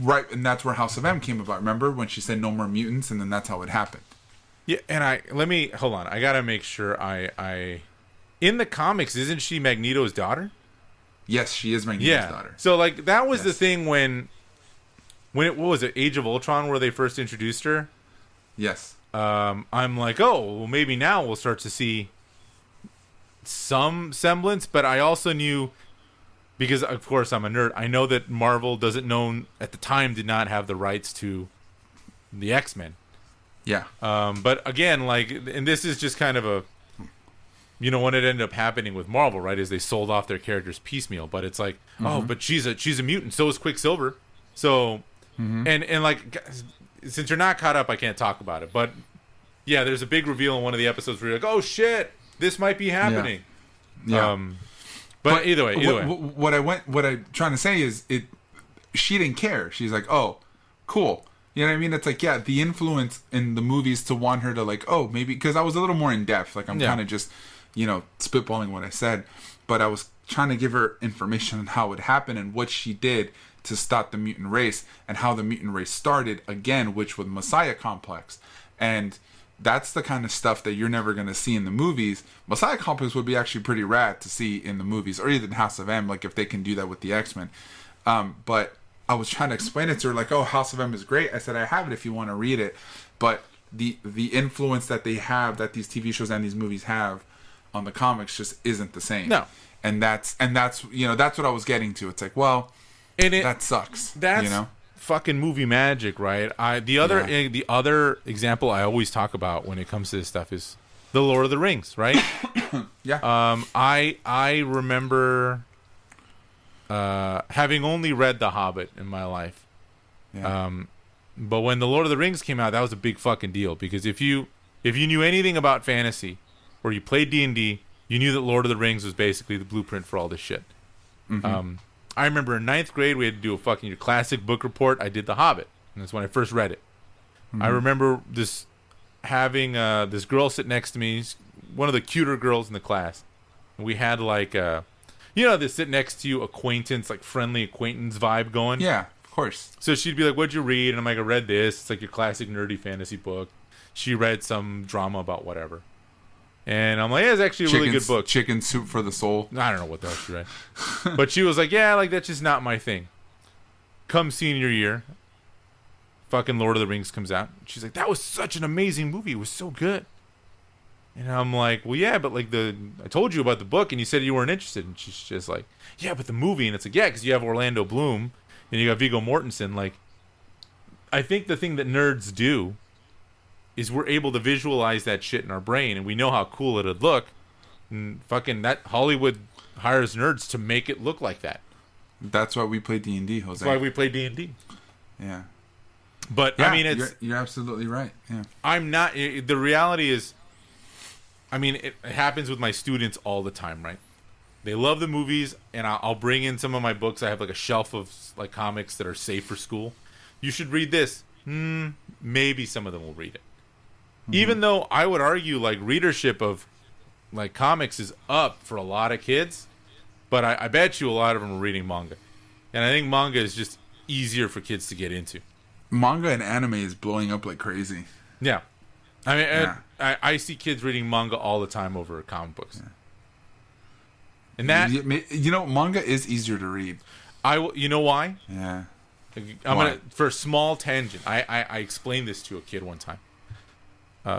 Right, and that's where House of M came about. Remember when she said no more mutants, and then that's how it happened. Yeah, and hold on. I gotta make sure I in the comics, isn't she Magneto's daughter? Yes, she is Magneto's daughter. So like that was the thing when what was it, Age of Ultron, where they first introduced her? Yes. I'm like, oh, well, maybe now we'll start to see some semblance, but I also knew, because of course I'm a nerd, I know that Marvel did not have the rights to the X-Men. Yeah. But again, like, and this is just kind of a, what it ended up happening with Marvel, right? Is they sold off their characters piecemeal, but it's like, oh, but she's a mutant, so is Quicksilver. So, and like, since you're not caught up, I can't talk about it. But yeah, there's a big reveal in one of the episodes where you're like, oh shit, this might be happening. Yeah. But either way. What I'm trying to say is she didn't care. She's like, oh, cool. You know what I mean? It's like, yeah, the influence in the movies to want her to like, oh, maybe, because I was a little more in depth. Like, I'm kind of just, spitballing what I said. But I was trying to give her information on how it happened and what she did to stop the mutant race and how the mutant race started again, which was Messiah Complex. And that's the kind of stuff that you're never going to see in the movies. Messiah Complex would be actually pretty rad to see in the movies, or even House of M, like if they can do that with the X-Men. But I was trying to explain it to her, like, oh, House of M is great. I said, I have it if you want to read it. But the influence that they have, that these TV shows and these movies have on the comics just isn't the same. No. And that's that's what I was getting to. It's like, well, that sucks. That's fucking movie magic, right? The other example I always talk about when it comes to this stuff is the Lord of the Rings, right? Yeah. I remember having only read The Hobbit in my life. Yeah. But when the Lord of the Rings came out, that was a big fucking deal, because if you knew anything about fantasy or you played D&D, you knew that Lord of the Rings was basically the blueprint for all this shit. Mm-hmm. I remember in 9th grade we had to do a fucking classic book report. I did The Hobbit, and that's when I first read it. Mm-hmm. I remember having this girl sit next to me, one of the cuter girls in the class. And we had like this sit next to you acquaintance, like friendly acquaintance vibe going. Yeah, of course. So she'd be like, "What'd you read?" And I'm like, "I read this. It's like your classic nerdy fantasy book." She read some drama about whatever. And I'm like, yeah, it's actually a really good book. Chicken Soup for the Soul. I don't know what the hell she read. But she was like, yeah, like that's just not my thing. Come senior year, fucking Lord of the Rings comes out. She's like, that was such an amazing movie. It was so good. And I'm like, well, yeah, but like I told you about the book and you said you weren't interested. And she's just like, yeah, but the movie. And it's like, yeah, because you have Orlando Bloom and you got Viggo Mortensen. Like, I think the thing that nerds do is we're able to visualize that shit in our brain, and we know how cool it'd look. And fucking that Hollywood hires nerds to make it look like that. That's why we play D&D, Jose. That's why we play D&D. Yeah. But yeah, I mean, you're absolutely right. Yeah. I'm not. The reality is, I mean, it happens with my students all the time, right? They love the movies, and I'll bring in some of my books. I have like a shelf of like comics that are safe for school. You should read this. Maybe some of them will read it. Even though I would argue like readership of like comics is up for a lot of kids, but I bet you a lot of them are reading manga. And I think manga is just easier for kids to get into. Manga and anime is blowing up like crazy. Yeah. I mean, I see kids reading manga all the time over comic books. Yeah. And that... manga is easier to read. You know why? Yeah. For a small tangent, I explained this to a kid one time.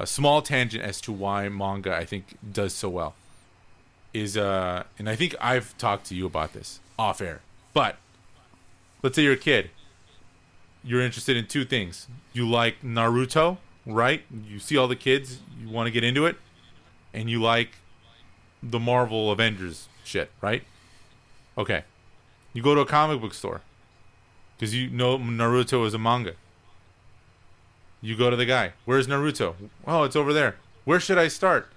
Small tangent as to why manga I think does so well is and I think I've talked to you about this off air, but let's say you're a kid, you're interested in two things. You like Naruto, right? You see all the kids, you want to get into it, and you like the Marvel Avengers shit, right? Okay, you go to a comic book store because you know Naruto is a manga. You go to the guy. Where's Naruto? Oh, it's over there. Where should I start?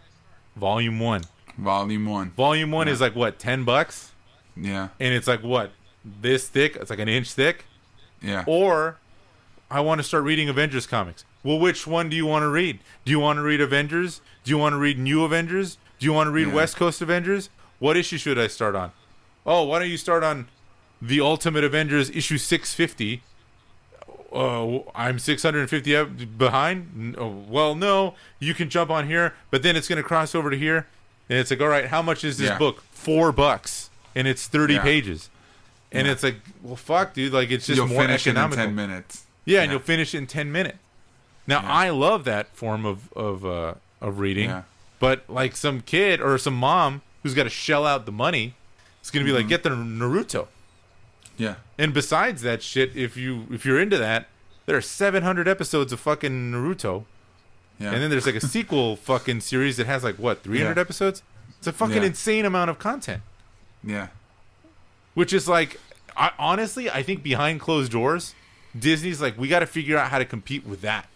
Volume 1. Volume 1. Volume 1 is like what, $10? Yeah. And it's like what, this thick? It's like an inch thick. Yeah. Or I want to start reading Avengers comics. Well, which one do you want to read? Do you want to read Avengers? Do you want to read New Avengers? Do you want to read West Coast Avengers? What issue should I start on? Oh, why don't you start on The Ultimate Avengers issue 650? I'm 650 behind. Well, no, you can jump on here, but then it's going to cross over to here, and it's like, all right, how much is this book? $4, and it's 30 pages, and it's like, well, fuck, dude, like it's just you'll more finish economical. It in 10 minutes. Yeah, and you'll finish it in 10 minutes. Now, I love that form of reading, but like some kid or some mom who's got to shell out the money, it's going to be like, get the Naruto. Yeah. And besides that shit, if you're into that, there are 700 episodes of fucking Naruto. Yeah. And then there's like a sequel fucking series that has like what, 300 episodes? It's a fucking insane amount of content. Yeah. Which is like, honestly, I think behind closed doors, Disney's like, we got to figure out how to compete with that.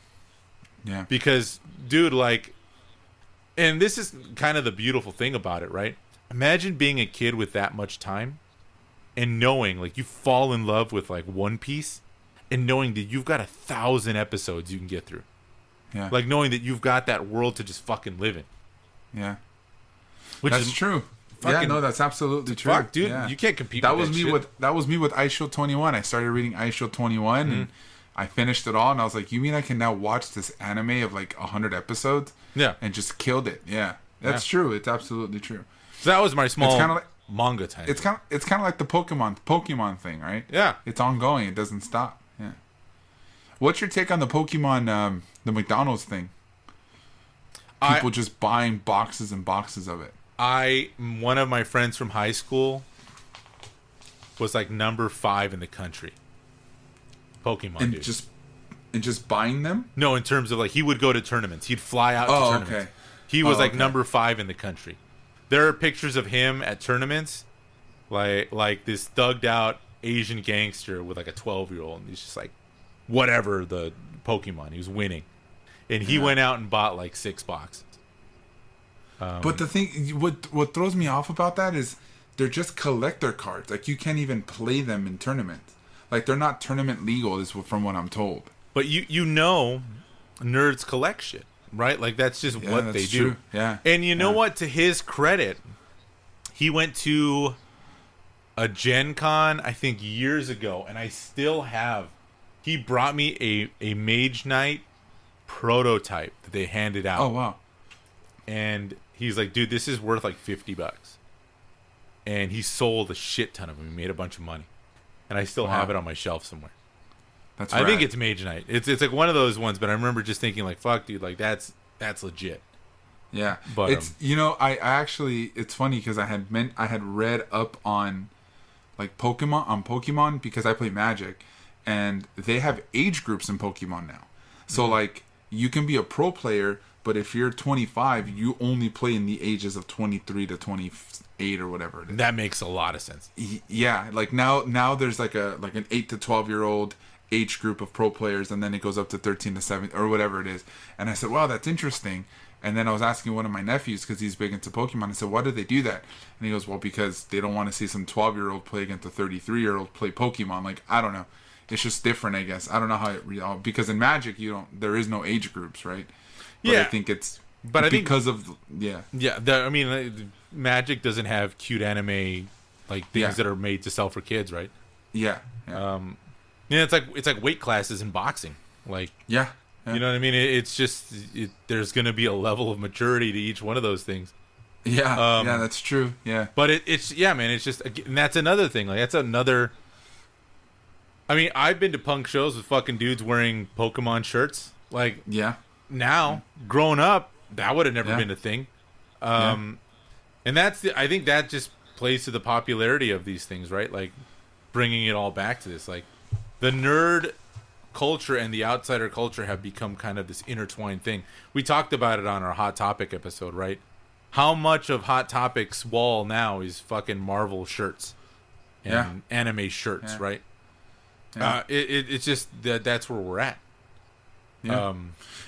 Yeah. Because, dude, like, And this is kind of the beautiful thing about it, right? Imagine being a kid with that much time and knowing, like, you fall in love with, like, One Piece and knowing that you've got 1,000 episodes you can get through. Yeah. Like, knowing that you've got that world to just fucking live in. Yeah. Which That's is true. fucking, Yeah, no, that's absolutely true. Fuck, dude, yeah. you can't compete that with was that me shit. That was me with Ice Shield 21. I started reading Ice Shield 21 and I finished it all, and I was like, you mean I can now watch this anime of like 100 episodes? Yeah. And just killed it. Yeah. That's true. It's absolutely true. So that was my small It's kinda like, manga time. it's kind of like the Pokemon thing, right? Yeah. It's ongoing. It doesn't stop. Yeah. What's your take on the Pokemon the McDonald's thing? People just buying boxes and boxes of it. One of my friends from high school was like number 5 in the country. Pokemon, And dude. just buying them? No, in terms of like he would go to tournaments. He'd fly out to tournaments. Okay. He was like okay. number 5 in the country. There are pictures of him at tournaments, like this thugged out Asian gangster with like a 12-year-old, and he's just like, whatever the Pokemon, he was winning, and he went out and bought like 6 boxes. But the thing, what throws me off about that is they're just collector cards. Like, you can't even play them in tournaments. Like, they're not tournament legal, is from what I'm told. But you know, nerds collect shit, right? Like, that's just what that's they true. do. Yeah. And you know what? To his credit, he went to a Gen Con, I think, years ago, and I still have. He brought me a Mage Knight prototype that they handed out. Oh, wow. And he's like, dude, this is worth like $50. And he sold a shit ton of them. He made a bunch of money. And I still have it on my shelf somewhere. That's I rad. think it's Mage Knight. It's like one of those ones, but I remember just thinking like, fuck, dude, like that's legit. Yeah, But, it's I actually, it's funny because I had read up on like Pokemon because I play Magic, and they have age groups in Pokemon now. So like you can be a pro player, but if you're 25, you only play in the ages of 23 to 28 or whatever it is. That makes a lot of sense. Yeah, like now there's like an 8 to 12-year-old age group of pro players, and then it goes up to 13 to 7 or whatever it is. And I said, wow, that's interesting. And then I was asking one of my nephews, because he's big into Pokemon, I said, why do they do that? And he goes, well, because they don't want to see some 12-year-old play against a 33-year-old play Pokemon. Like, I don't know. It's just different, I guess. I don't know how it because in Magic there is no age groups, right? But Yeah. I think it's because of Yeah, Magic doesn't have cute anime like things that are made to sell for kids, right? Yeah. Yeah, it's like weight classes in boxing. Like, Yeah. you know what I mean? It's just there's going to be a level of maturity to each one of those things. Yeah. Yeah, that's true. Yeah. But it's man. It's just, and that's another thing. Like, that's another. I mean, I've been to punk shows with fucking dudes wearing Pokemon shirts. Like, Yeah. now, growing up, that would have never been a thing. And that's I think that just plays to the popularity of these things, right? Like, bringing it all back to this. Like, the nerd culture and the outsider culture have become kind of this intertwined thing. We talked about it on our Hot Topic episode, right? How much of Hot Topic's wall now is fucking Marvel shirts and anime shirts, right? Yeah. It's just that's where we're at. Yeah.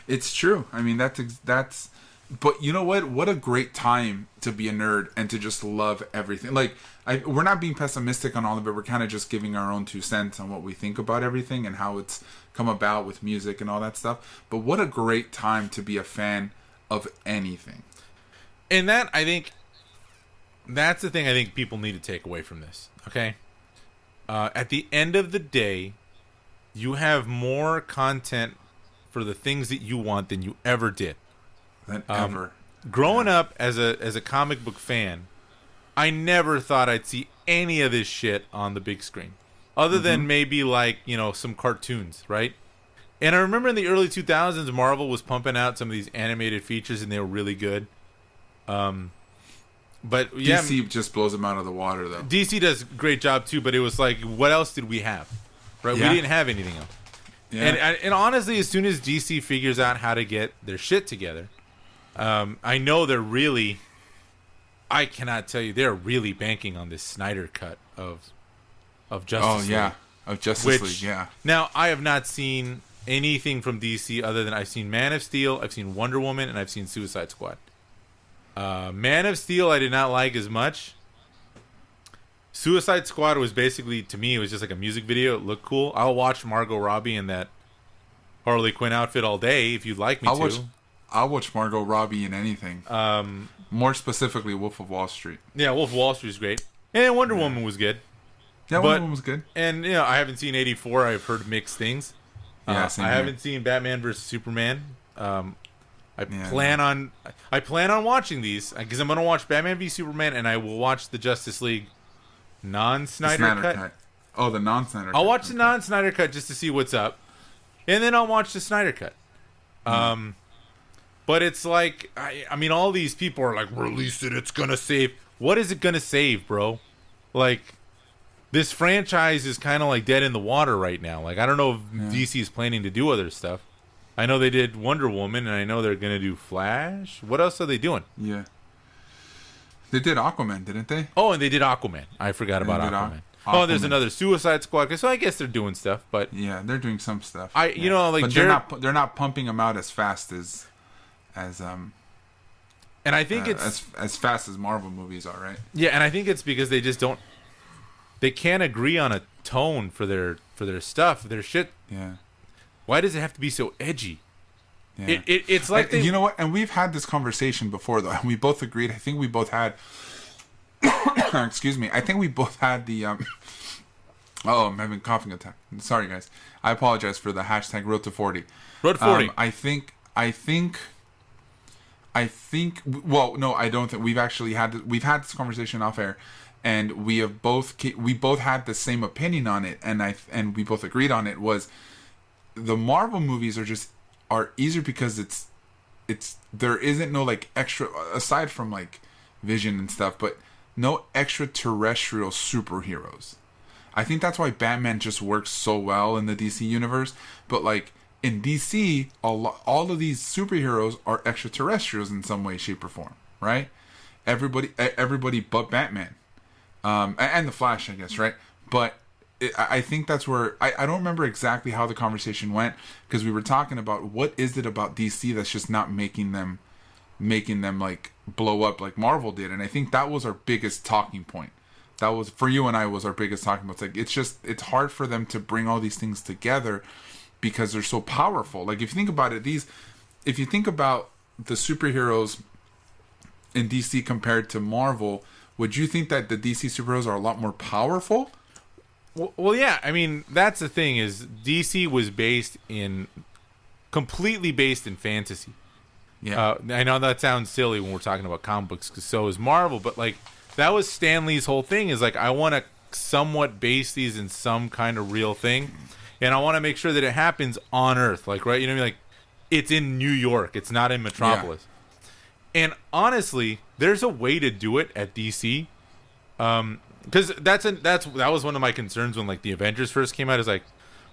It's true. I mean, that's. But you know what? What a great time to be a nerd and to just love everything. Like, we're not being pessimistic on all of it. We're kind of just giving our own 2 cents on what we think about everything and how it's come about with music and all that stuff. But what a great time to be a fan of anything. And that, I think, that's the thing I think people need to take away from this. Okay? At the end of the day, you have more content for the things that you want than you ever did. Than ever. Growing up as a comic book fan, I never thought I'd see any of this shit on the big screen, other than maybe like, you know, some cartoons, right? And I remember in the early 2000s, Marvel was pumping out some of these animated features, and they were really good. But yeah, DC just blows them out of the water, though. DC does a great job too. But it was like, what else did we have? Right? Yeah. We didn't have anything else. Yeah. And honestly, as soon as DC figures out how to get their shit together, I know they're really. I cannot tell you, they're really banking on this Snyder cut of Justice League. Oh yeah, of Justice League. Yeah. Now I have not seen anything from DC other than I've seen Man of Steel, I've seen Wonder Woman, and I've seen Suicide Squad. Man of Steel I did not like as much. Suicide Squad was basically, to me, it was just like a music video. It looked cool. I'll watch Margot Robbie in that Harley Quinn outfit all day if you'd like me to. I'll watch Margot Robbie in anything. More specifically, Wolf of Wall Street. Yeah, Wolf of Wall Street is great. And Wonder Woman was good. Yeah, Wonder Woman was good. And, I haven't seen 84. I've heard mixed things. Yeah, I haven't seen Batman vs. Superman. I plan on watching these because I'm going to watch Batman v Superman and I will watch the Justice League non-Snyder cut. Oh, the non-Snyder cut. I'll watch the non-Snyder cut just to see what's up. And then I'll watch the Snyder cut. But it's like, I mean, all these people are like, release it, it's going to save. What is it going to save, bro? Like, this franchise is kind of like dead in the water right now. Like, I don't know if DC is planning to do other stuff. I know they did Wonder Woman, and I know they're going to do Flash. What else are they doing? Yeah. They did Aquaman, didn't they? Oh, and they did Aquaman. I forgot about Aquaman. Oh, there's another Suicide Squad. So I guess they're doing stuff, but yeah, they're doing some stuff. Like but they're not pumping them out as fast as and I think it's as fast as Marvel movies are, right? Yeah, and I think it's because they just they can't agree on a tone for their stuff, their shit. Yeah. Why does it have to be so edgy? Yeah. It's like you know what? And we've had this conversation before, though, and we both agreed. I think we both had. Excuse me. I think we both had the. Oh, I'm having a coughing attack. Sorry, guys. I apologize for the hashtag Road to 40. Road to 40. I think. Well, no, I don't think we've actually we've had this conversation off air, and we both had the same opinion on it, and we both agreed on it. Was the Marvel movies are easier because it's there isn't no like extra, aside from like Vision and stuff, but no extraterrestrial superheroes. I think that's why Batman just works so well in the DC universe. But like in DC, all of these superheroes are extraterrestrials in some way, shape, or form, right? Everybody but Batman, and the Flash, I guess, right? But I think that's where I don't remember exactly how the conversation went, because we were talking about what is it about DC that's just not making them like blow up like Marvel did, and I think that was our biggest talking point. That was, for you and I, was our biggest talking point. It's like it's hard for them to bring all these things together because they're so powerful. Like if you think about it, if you think about the superheroes in DC compared to Marvel, would you think that the DC superheroes are a lot more powerful? Well, yeah. I mean, that's the thing, is DC was completely based in fantasy. Yeah. I know that sounds silly when we're talking about comic books, because so is Marvel, but like that was Stan Lee's whole thing, is like, I want to somewhat base these in some kind of real thing, and I want to make sure that it happens on Earth, like, right? You know what I mean? Like, it's in New York, it's not in Metropolis. Yeah. And honestly, there's a way to do it at DC. Because that was one of my concerns when like the Avengers first came out. Is like,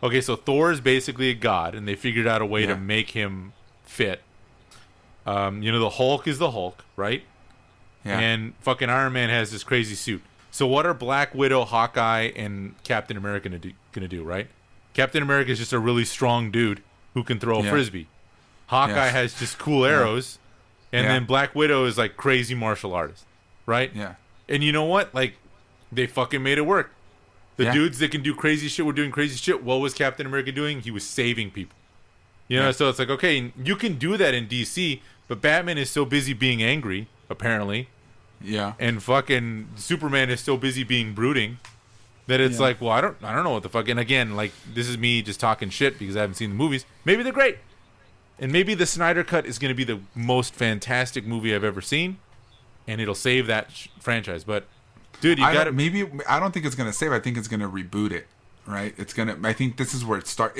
okay, so Thor is basically a god, and they figured out a way to make him fit. The Hulk is the Hulk, right? Yeah. And fucking Iron Man has this crazy suit. So what are Black Widow, Hawkeye, and Captain America gonna do, right? Captain America is just a really strong dude who can throw a frisbee. Hawkeye has just cool arrows, and then Black Widow is like crazy martial artist, right? Yeah. And you know what? Like, they fucking made it work. The dudes that can do crazy shit were doing crazy shit. What was Captain America doing? He was saving people. So it's like, okay, you can do that in DC, but Batman is so busy being angry, apparently. Yeah. And fucking Superman is so busy being brooding that it's like, well, I don't know what the fuck. And again, like, this is me just talking shit because I haven't seen the movies. Maybe they're great. And maybe the Snyder Cut is going to be the most fantastic movie I've ever seen, and it'll save that franchise. But dude, I don't think it's gonna save. I think it's gonna reboot it, right? I think this is where it starts.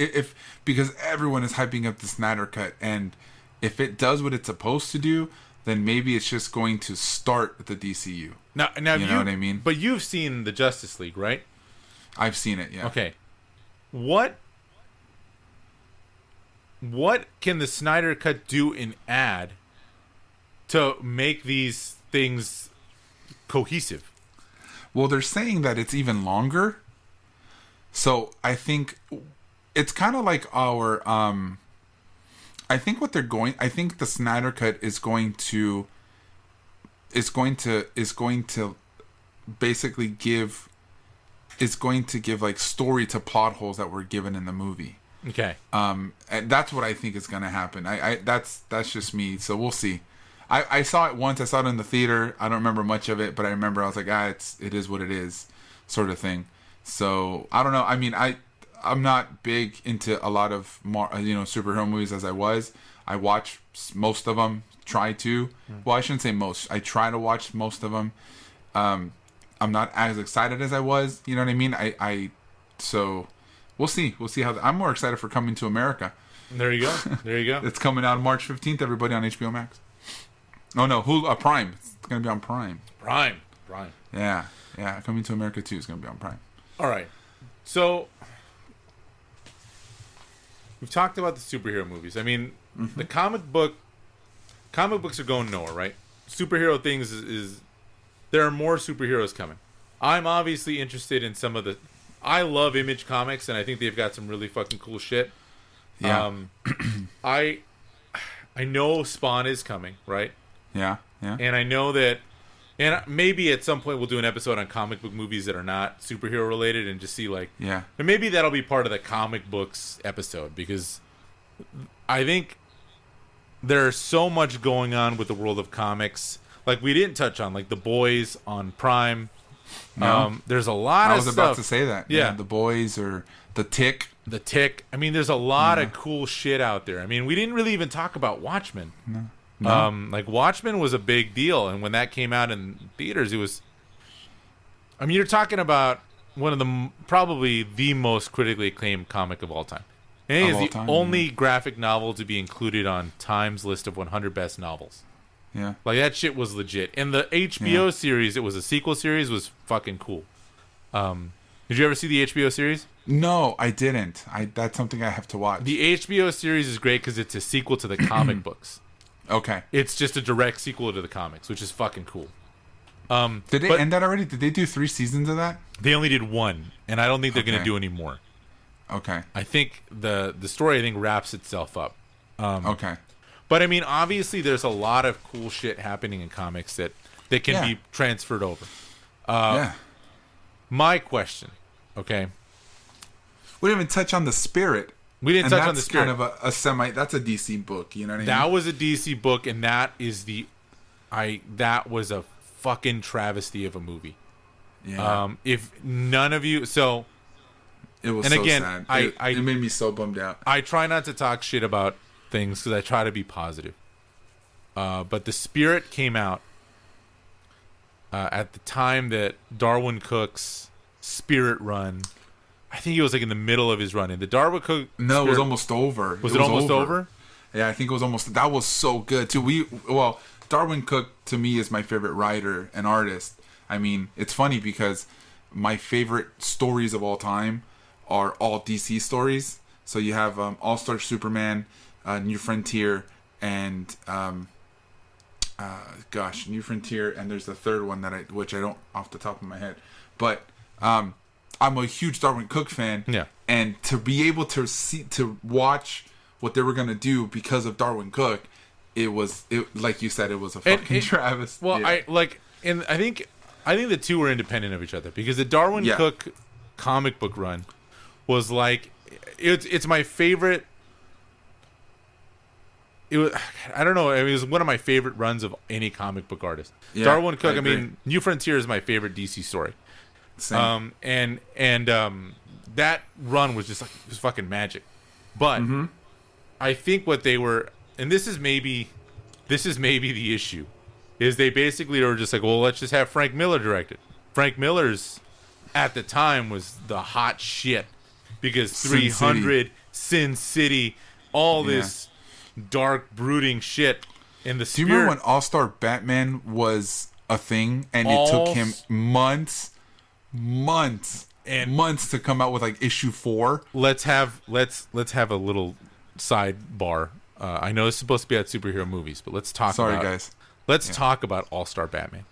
Because everyone is hyping up the Snyder Cut, and if it does what it's supposed to do, then maybe it's just going to start the DCU. Now you know what I mean? But you've seen the Justice League, right? I've seen it. Yeah. Okay. What can the Snyder Cut do and add to make these things cohesive? Well, they're saying that it's even longer. So I think it's kind of like our I think the Snyder Cut is going to is going to basically give like story to plot holes that were given in the movie. Okay. And that's what I think is going to happen. That's just me. So we'll see. I saw it once. I saw it in the theater. I don't remember much of it, but I remember I was like, it is what it is, sort of thing. So I don't know. I mean, I'm not big into a lot of superhero movies as I was. I watch most of them. Try to. Well, I shouldn't say most. I try to watch most of them. I'm not as excited as I was. You know what I mean? So we'll see. We'll see how. I'm more excited for Coming to America. There you go. There you go. It's coming out March 15th. Everybody on HBO Max. Oh no, Prime. It's gonna be on Prime. Prime. Yeah. Coming to America 2 is gonna be on Prime. All right. So we've talked about the superhero movies. I mean, the comic books are going nowhere, right? Superhero things is there are more superheroes coming. I'm obviously interested in some of the. I love Image Comics, and I think they've got some really fucking cool shit. Yeah. I know Spawn is coming, right? Yeah. And I know that, and maybe at some point we'll do an episode on comic book movies that are not superhero related, and just see like, yeah. And maybe that'll be part of the comic books episode, because I think there's so much going on with the world of comics. Like we didn't touch on, like The Boys on Prime. No. There's a lot of stuff. I was about to say that. Yeah. The Boys or The Tick. The Tick. I mean, there's a lot of cool shit out there. I mean, we didn't really even talk about Watchmen. No. Like Watchmen was a big deal, and when that came out in theaters, it was. I mean, you're talking about one of the probably the most critically acclaimed comic of all time. And it is the only graphic novel to be included on Time's list of 100 best novels. Yeah, like that shit was legit. And the HBO series, it was a sequel series, was fucking cool. Did you ever see the HBO series? No, I didn't. That's something I have to watch. The HBO series is great because it's a sequel to the comic books. Okay. It's just a direct sequel to the comics, which is fucking cool. Did they end that already? Did they do 3 seasons of that? They only did 1, and I don't think they're going to do any more. Okay. I think the story wraps itself up. Okay. But I mean, obviously, there's a lot of cool shit happening in comics that can be transferred over. My question, okay? We didn't even touch on The Spirit. We didn't touch on The Spirit. That's kind of that's a DC book, you know what I mean? That was a DC book, and that is that was a fucking travesty of a movie. Yeah. If none of you, so. It was and so again, sad. It made me so bummed out. I try not to talk shit about things because I try to be positive. But The Spirit came out at the time that Darwin Cook's Spirit run. I think he was like in the middle of his run. And the Darwin Cook. No, it was almost over. Was it almost over? Yeah, I think it was almost. That was so good too. Darwin Cook to me is my favorite writer and artist. I mean, it's funny because my favorite stories of all time are all DC stories. So you have All-Star Superman, New Frontier, and New Frontier, and there's the third one which I don't off the top of my head. But I'm a huge Darwin Cook fan. Yeah. And to be able to watch what they were gonna do because of Darwin Cook, it like you said, it was a fucking travesty. Well, I think the two were independent of each other because the Darwin Cook comic book run was like it's my favorite. It was, I don't know. I mean, it was one of my favorite runs of any comic book artist. Yeah, Darwin Cook. I mean, New Frontier is my favorite DC story. Same. And that run was just like it was fucking magic. But I think what they were, and this is maybe the issue, is they basically were just like, well, let's just have Frank Miller direct it. Frank Miller's at the time was the hot shit because 300, Sin City, all this dark, brooding shit. In the Do you remember when All-Star Batman was a thing and it took him months to come out with like issue 4? Let's have a little sidebar. I know it's supposed to be about superhero movies, but let's talk guys. Let's talk about All-Star Batman.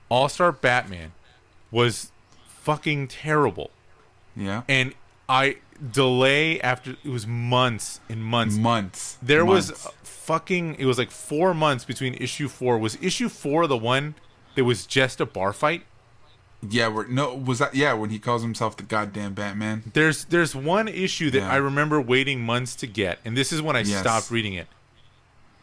All-Star Batman was fucking terrible. Yeah. And delay after it was months and months. There was it was like 4 months between issue 4. Was issue 4 the one that was just a bar fight? Yeah, when he calls himself the goddamn Batman? There's one issue that I remember waiting months to get, and this is when I stopped reading it.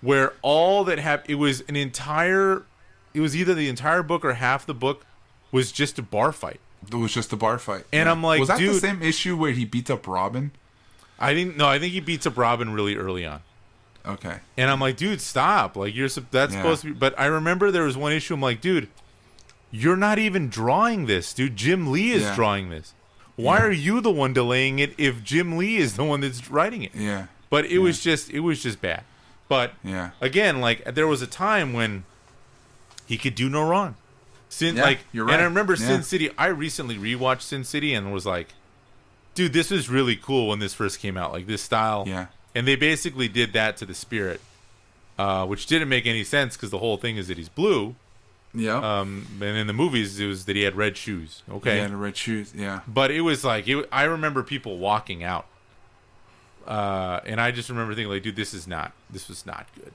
Where all that happened, it was either the entire book or half the book was just a bar fight. It was just a bar fight. And I'm like, was that dude, the same issue where he beats up Robin? I think he beats up Robin really early on. Okay. And I'm like, dude, stop. Like, that's supposed to be. But I remember there was one issue. I'm like, dude, you're not even drawing this, dude. Jim Lee is drawing this. Why are you the one delaying it if Jim Lee is the one that's writing it? Yeah. But it was just bad. But again, like, there was a time when he could do no wrong. You're right. And I remember Sin City. I recently rewatched Sin City and was like, dude, this was really cool when this first came out. Like, this style. Yeah. And they basically did that to the Spirit, which didn't make any sense because the whole thing is that he's blue. Yeah. And in the movies, it was that he had red shoes. Okay. He had red shoes, yeah. But it was like, I remember people walking out. And I just remember thinking, like, dude, this was not good.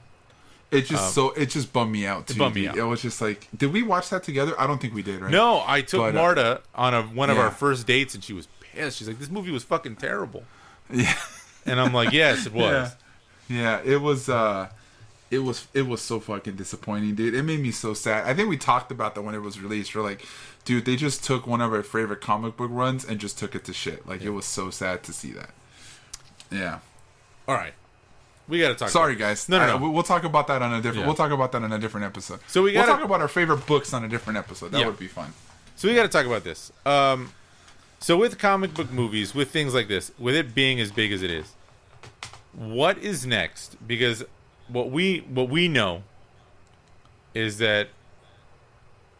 It just bummed me out too. It bummed me out. It was just like, did we watch that together? I don't think we did, right? No, I took Marta on one of our first dates, and she was pissed. She's like, "This movie was fucking terrible." Yeah, and I'm like, "Yes, it was." Yeah, it was. It was so fucking disappointing, dude. It made me so sad. I think we talked about that when it was released. We're like, dude, they just took one of our favorite comic book runs and just took it to shit. Like, it was so sad to see that. Yeah. All right. We got to talk. Sorry, guys. No. We'll talk about that on a different. We'll talk about that in a different episode. So we'll talk about our favorite books on a different episode. That would be fun. So we got to talk about this. So with comic book movies, with things like this, with it being as big as it is, what is next? Because what we know is that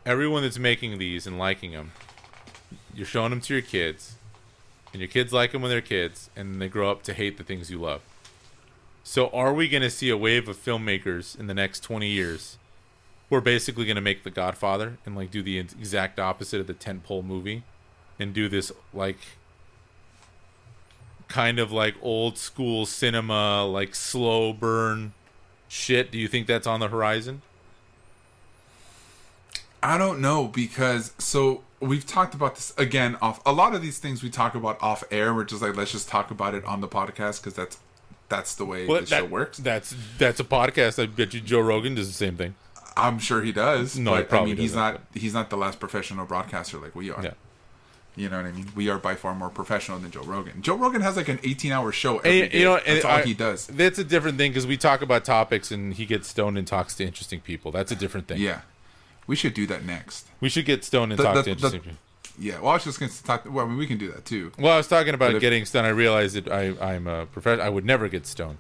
everyone that's making these and liking them, you're showing them to your kids, and your kids like them when they're kids, and they grow up to hate the things you love. So are we going to see a wave of filmmakers in the next 20 years who are basically going to make The Godfather and like do the exact opposite of the tentpole movie and do this like kind of like old school cinema, like slow burn shit? Do you think that's on the horizon? I don't know, because we've talked about this again off. A lot of these things we talk about off air. We're just like, let's just talk about it on the podcast because that's the way the show works. That's a podcast. I bet you Joe Rogan does the same thing. I'm sure he does. No, he probably doesn't. He's not the last professional broadcaster like we are. Yeah. You know what I mean? We are by far more professional than Joe Rogan. Joe Rogan has like an 18-hour show every day. That's all he does. That's a different thing because we talk about topics and he gets stoned and talks to interesting people. That's a different thing. Yeah. We should do that next. We should get stoned and talk to interesting people. Yeah, well, I was just going to talk. Well, I mean, we can do that too. Well, I was talking about getting stoned. I realized that I'm a professional. I would never get stoned.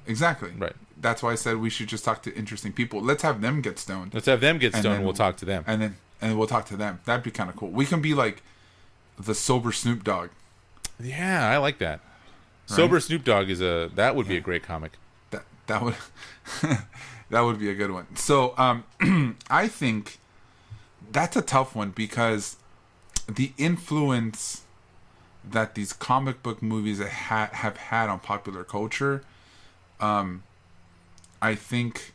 Exactly. Right. That's why I said we should just talk to interesting people. Let's have them get stoned. Let's have them get stoned and we'll talk to them. And we'll talk to them. That'd be kind of cool. We can be like the sober Snoop Dogg. Yeah, I like that. Right? Sober Snoop Dogg that would be a great comic. That would that would be a good one. So I think that's a tough one because the influence that these comic book movies have had on popular culture, I think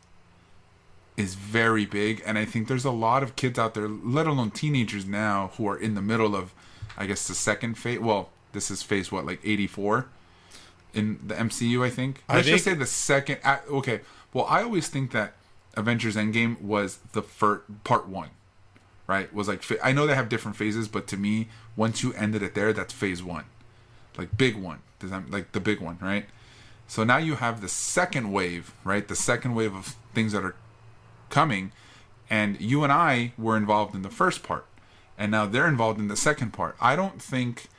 is very big. And I think there's a lot of kids out there, let alone teenagers now, who are in the middle of, I guess, the second phase. Well, this is phase, what, like 84 in the MCU, I think? Let's just say the second. Okay, well, I always think that Avengers Endgame was the first, part one. Right, was like, I know they have different phases, but to me, once you ended it there, that's phase one, like big one. Does that like the big one, right? So now you have the second wave, right? The second wave of things that are coming, and you and I were involved in the first part, and now they're involved in the second part. I think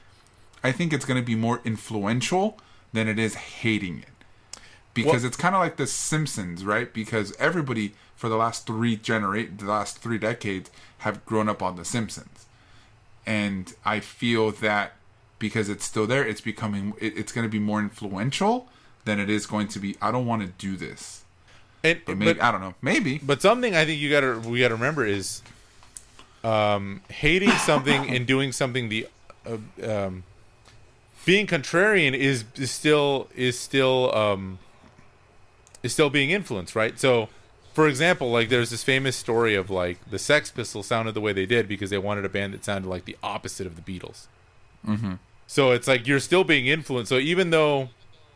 it's going to be more influential than it is hating it, because it's kind of like the Simpsons, right? Because everybody for the last three decades have grown up on The Simpsons. And I feel that because it's still there, it's going to be more influential than it is going to be, I don't want to do this. But I don't know. Maybe. But something I think we gotta remember is hating something and doing something being contrarian is still is still being influenced, right? So, for example, like there's this famous story of like the Sex Pistols sounded the way they did because they wanted a band that sounded like the opposite of the Beatles. Mm-hmm. So it's like you're still being influenced. So even though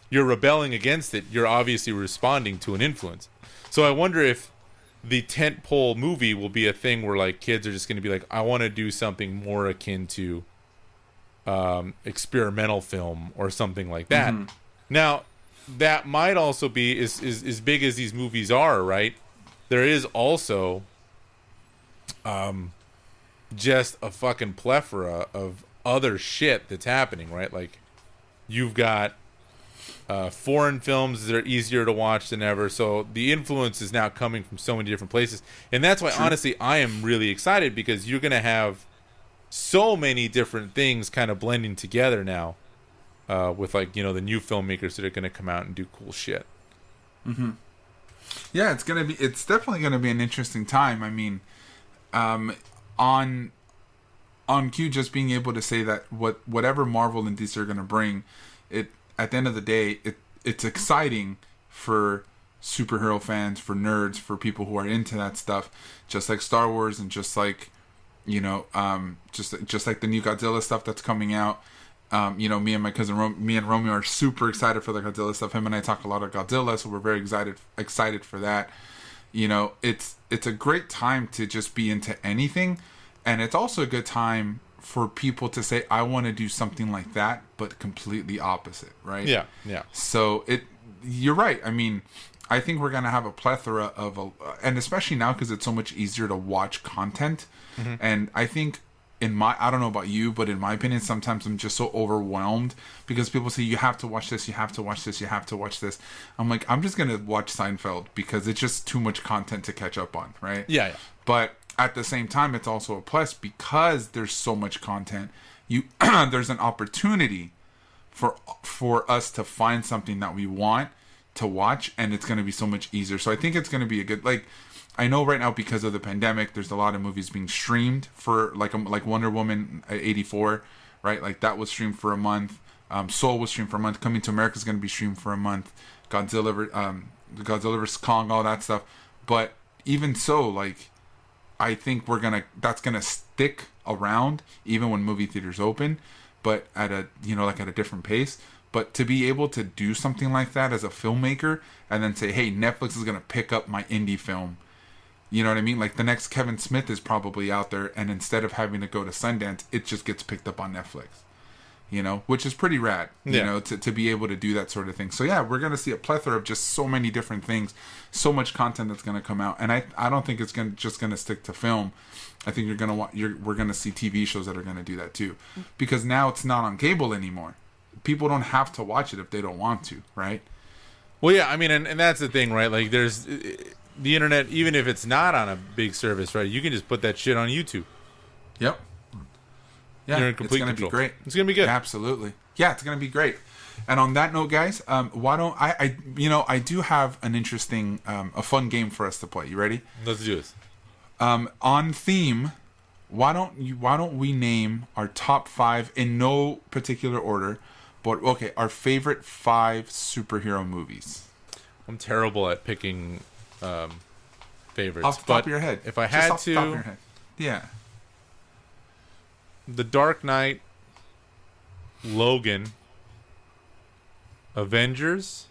you're rebelling against it, you're obviously responding to an influence. So I wonder if the tentpole movie will be a thing where like kids are just going to be like, I want to do something more akin to experimental film or something like that. Mm-hmm. Now, that might also be as big as these movies are, right? There is also just a fucking plethora of other shit that's happening, right? Like you've got foreign films that are easier to watch than ever. So the influence is now coming from so many different places. And that's why, honestly, I am really excited because you're going to have so many different things kind of blending together now with, like, you know, the new filmmakers that are going to come out and do cool shit. Mm-hmm. Yeah, it's definitely going to be an interesting time. I mean, on Q, just being able to say that whatever Marvel and DC are going to bring, at the end of the day, it's exciting for superhero fans, for nerds, for people who are into that stuff, just like Star Wars and just like, you know, just like the new Godzilla stuff that's coming out. You know, me and my cousin, me and Romeo are super excited for the Godzilla stuff. Him and I talk a lot of Godzilla, so we're very excited for that. You know, it's a great time to just be into anything, and it's also a good time for people to say, I want to do something like that, but completely opposite, right? Yeah, yeah. So you're right. I mean, I think we're gonna have a plethora of, and especially now because it's so much easier to watch content. Mm-hmm. And I think I don't know about you, but in my opinion, sometimes I'm just so overwhelmed because people say you have to watch this, you have to watch this, you have to watch this. I'm like, I'm just gonna watch Seinfeld because it's just too much content to catch up on, right? Yeah, yeah. But at the same time, it's also a plus because there's so much content. There's an opportunity for us to find something that we want to watch, and it's going to be so much easier. So I think it's going to be a good, like, I know right now because of the pandemic, there's a lot of movies being streamed for like Wonder Woman 84, right? Like that was streamed for a month. Soul was streamed for a month. Coming to America is going to be streamed for a month. Godzilla vs. Kong, all that stuff. But even so, like, I think that's gonna stick around even when movie theaters open, but at a different pace. But to be able to do something like that as a filmmaker and then say, hey, Netflix is gonna pick up my indie film. You know what I mean? Like the next Kevin Smith is probably out there, and instead of having to go to Sundance, it just gets picked up on Netflix. You know, which is pretty rad, you know, to be able to do that sort of thing. So yeah, we're going to see a plethora of just so many different things, so much content that's going to come out. And I don't think it's just going to stick to film. I think we're going to see TV shows that are going to do that too. Because now it's not on cable anymore. People don't have to watch it if they don't want to, right? Well, yeah, I mean, and that's the thing, right? Like there's the internet, even if it's not on a big service, right? You can just put that shit on YouTube. Yep. Yeah, you're in complete it's going to be great. It's going to be good. Absolutely. Yeah, it's going to be great. And on that note, guys, why don't I do have an interesting, a fun game for us to play. You ready? Let's do this. On theme, why don't we name our top 5 in no particular order, but okay, our favorite 5 superhero movies. I'm terrible at picking favorites. Off the top of your head. If I had to, top of your head. Yeah. The Dark Knight, Logan, Avengers,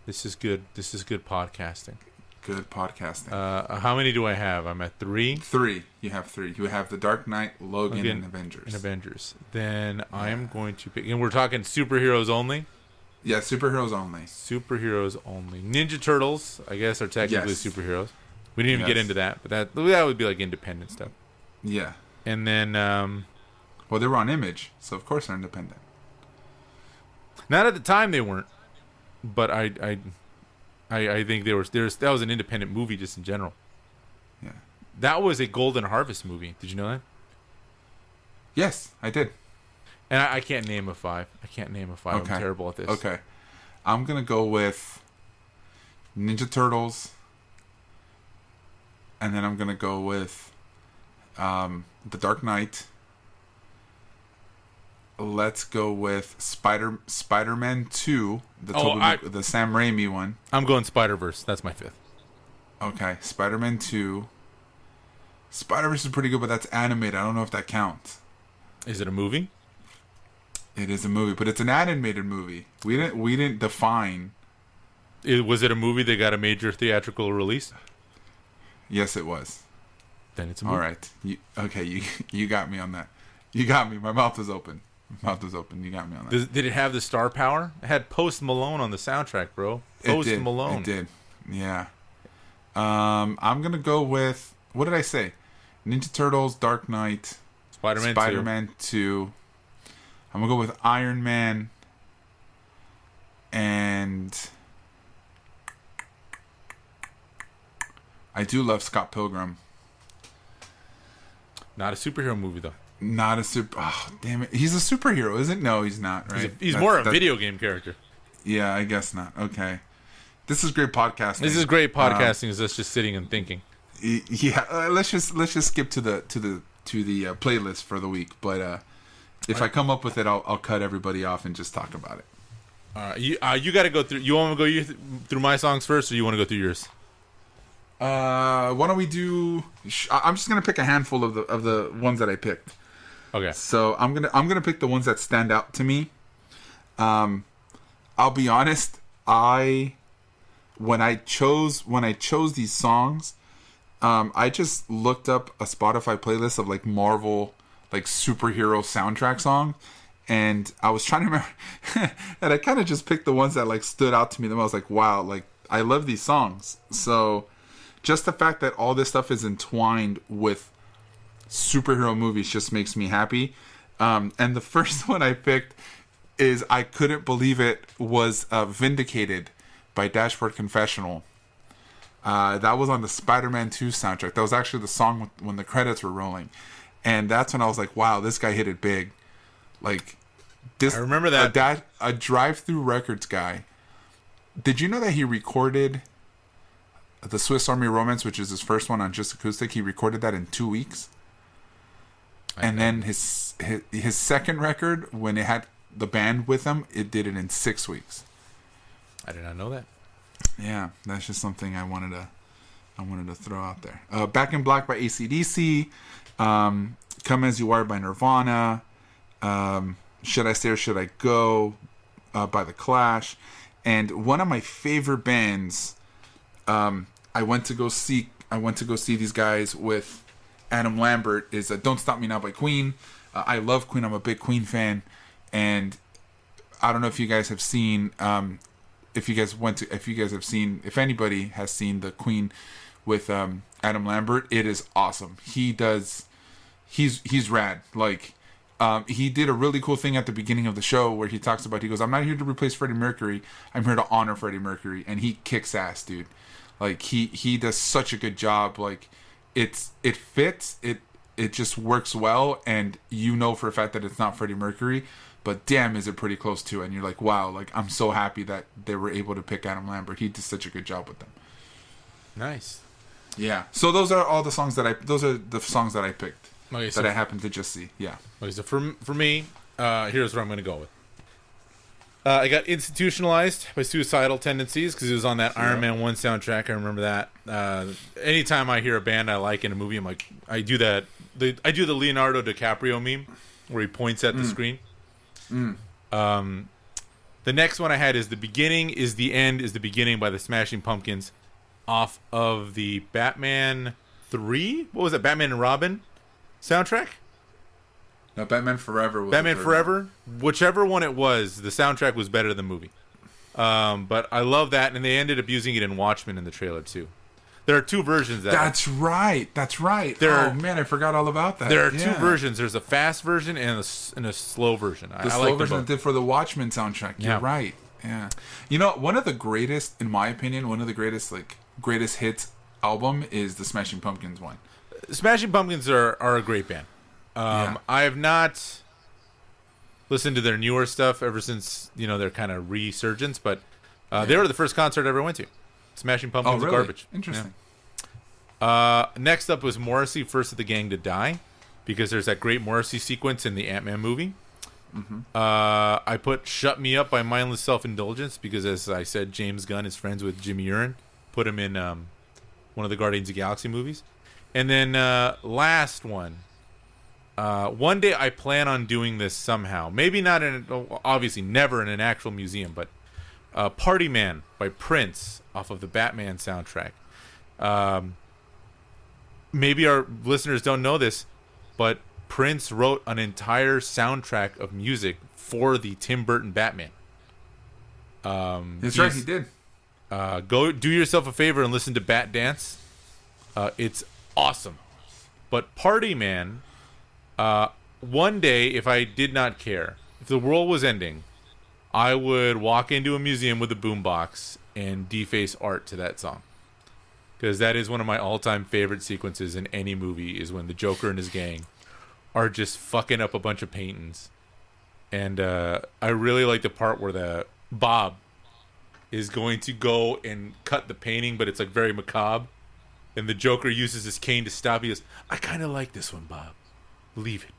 This is good. This is good podcasting. Good podcasting. How many do I have? I'm at 3. 3. You have 3. You have The Dark Knight, Logan, and Avengers. Then I am going to pick. And we're talking superheroes only. Yeah, superheroes only. Superheroes only. Ninja Turtles, I guess, are technically superheroes. We didn't even get into that, but that would be like independent stuff. Yeah. And then, well, they were on Image, so of course they're independent. Not at the time they weren't, but I think that was an independent movie just in general. Yeah. That was a Golden Harvest movie. Did you know that? Yes, I did. And I can't name a 5. Okay. I'm terrible at this. Okay. I'm going to go with Ninja Turtles. And then I'm going to go with The Dark Knight. let's go with Spider-Man 2, the Sam Raimi one. I'm going Spider-Verse. That's my fifth. Okay, Spider-Man 2. Spider-Verse is pretty good, but that's animated. I don't know if that counts. Is it a movie? It is a movie, but it's an animated movie. We didn't define. Was it a movie that got a major theatrical release? Yes, it was. Then it's a movie. All right. You got me on that. You got me. My mouth was open. My mouth was open. You got me on that. Did it have the star power? It had Post Malone on the soundtrack, bro. Post Malone. It did. Yeah. I'm gonna go with, what did I say? Ninja Turtles, Dark Knight, Spider-Man 2. I'm gonna go with Iron Man, and I do love Scott Pilgrim. Not a superhero movie though. Not a super. Oh, damn it! He's a superhero, isn't it? No, he's not. Right? He's more a video game character. Yeah, I guess not. Okay. This is great podcasting. This is great podcasting. Is us just sitting and thinking. Yeah, let's just skip to the playlist for the week. But if I come up with it, I'll cut everybody off and just talk about it. You got to go through. You want me to go through my songs first, or you want to go through yours? Why don't we do? I'm just gonna pick a handful of the ones that I picked. Okay. So I'm gonna pick the ones that stand out to me. I'll be honest. When I chose these songs, I just looked up a Spotify playlist of like Marvel, like superhero soundtrack songs, and I was trying to remember, and I kind of just picked the ones that like stood out to me. Then I was like, wow, like I love these songs. So just the fact that all this stuff is entwined with superhero movies just makes me happy. And the first one I picked is, I couldn't believe it, was Vindicated by Dashboard Confessional. That was on the Spider-Man 2 soundtrack. That was actually the song when the credits were rolling. And that's when I was like, wow, this guy hit it big. Like, this, I remember that. A Drive-Thru Records guy. Did you know that he recorded the Swiss Army Romance, which is his first one on just acoustic? He recorded that in 2 weeks. And then his second record, when it had the band with him, it did it in 6 weeks. I did not know that. Yeah, that's just something I wanted to throw out there. Back in Black by AC/DC, Come As You Are by Nirvana, Should I Stay or Should I Go by The Clash, and one of my favorite bands. I went to go see these guys with Adam Lambert, is Don't Stop Me Now by Queen. I love Queen. I'm a big Queen fan, and I don't know if you guys have seen. If anybody has seen the Queen with Adam Lambert, it is awesome. He's rad. Like, he did a really cool thing at the beginning of the show where he talks about, he goes, I'm not here to replace Freddie Mercury. I'm here to honor Freddie Mercury. And he kicks ass, dude. Like, he does such a good job. Like, it fits. It just works well. And you know for a fact that it's not Freddie Mercury. But damn, is it pretty close to it. And you're like, wow, like, I'm so happy that they were able to pick Adam Lambert. He did such a good job with them. Nice. Yeah. So those are the songs that I picked. Okay, that I happened to just see. Yeah. Okay, so for me, here's what I'm going to go with. I got Institutionalized by Suicidal Tendencies because it was on that Iron Man 1 soundtrack. I remember that. Anytime I hear a band I like in a movie, I'm like, I do that. I do the Leonardo DiCaprio meme where he points at the screen. The next one I had is The Beginning is the End is the Beginning by the Smashing Pumpkins, off of the Batman 3. What was it? Batman and Robin soundtrack? No, Batman Forever. Batman Forever. Whichever one it was, the soundtrack was better than the movie. But I love that, and they ended up using it in Watchmen in the trailer too. There are two versions of that. That's right. Man, I forgot all about that. There are two versions. There's a fast version and a slow version. The slow version they did for the Watchmen soundtrack. You're right. Yeah. You know, one of the greatest, in my opinion, greatest hits album is the Smashing Pumpkins one. Smashing Pumpkins are a great band. I have not listened to their newer stuff ever since, their kind of resurgence, but they were the first concert I ever went to. Smashing Pumpkins really? Garbage. Interesting. Yeah. Next up was Morrissey, First of the Gang to Die, because there's that great Morrissey sequence in the Ant-Man movie. I put "Shut Me Up" by Mindless Self-Indulgence because, as I said, James Gunn is friends with Jimmy Urine. Put him in one of the Guardians of the Galaxy movies. And then last one. One day I plan on doing this somehow. Maybe not obviously never in an actual museum, but "Party Man" by Prince off of the Batman soundtrack. Maybe our listeners don't know this, but Prince wrote an entire soundtrack of music for the Tim Burton Batman. That's right, he did. Go do yourself a favor and listen to Bat Dance. It's awesome. But "Party Man," one day, if I did not care, if the world was ending, I would walk into a museum with a boombox and deface art to that song. Because that is one of my all-time favorite sequences in any movie, is when the Joker and his gang are just fucking up a bunch of paintings. And I really like the part where the Bob is going to go and cut the painting, but it's like very macabre. And the Joker uses his cane to stop. He goes, "I kind of like this one, Bob. Leave it."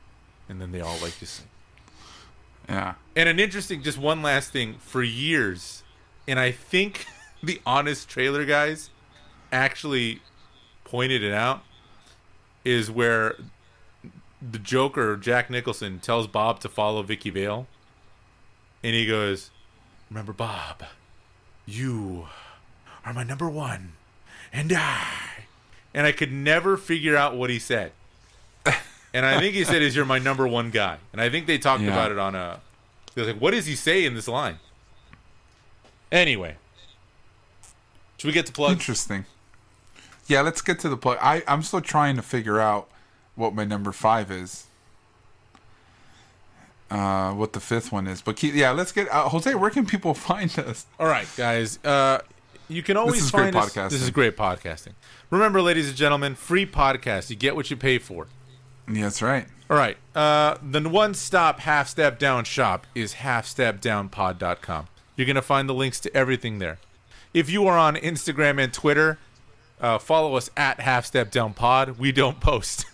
And then they all like to sing. Yeah. And an interesting, just one last thing, for years, and I think the Honest Trailer guys actually pointed it out, is where the Joker, Jack Nicholson, tells Bob to follow Vicky Vale. And he goes, "Remember, Bob, you are my number one, and I could never figure out what he said. And I think he said, "You're my number one guy." And I think they talked about it on a... They're like, what does he say in this line? Anyway. Should we get to plugs? Interesting. Yeah, let's get to the plug. I'm still trying to figure out what my number 5 is. What the 5th one is. But let's get... Jose, where can people find us? All right, guys. You can always find us... podcasting. This is great podcasting. Remember, ladies and gentlemen, free podcast. You get what you pay for. Yeah, that's right. All right. The one-stop half-step down shop is halfstepdownpod.com. You're going to find the links to everything there. If you are on Instagram and Twitter, follow us at halfstepdownpod. We don't post.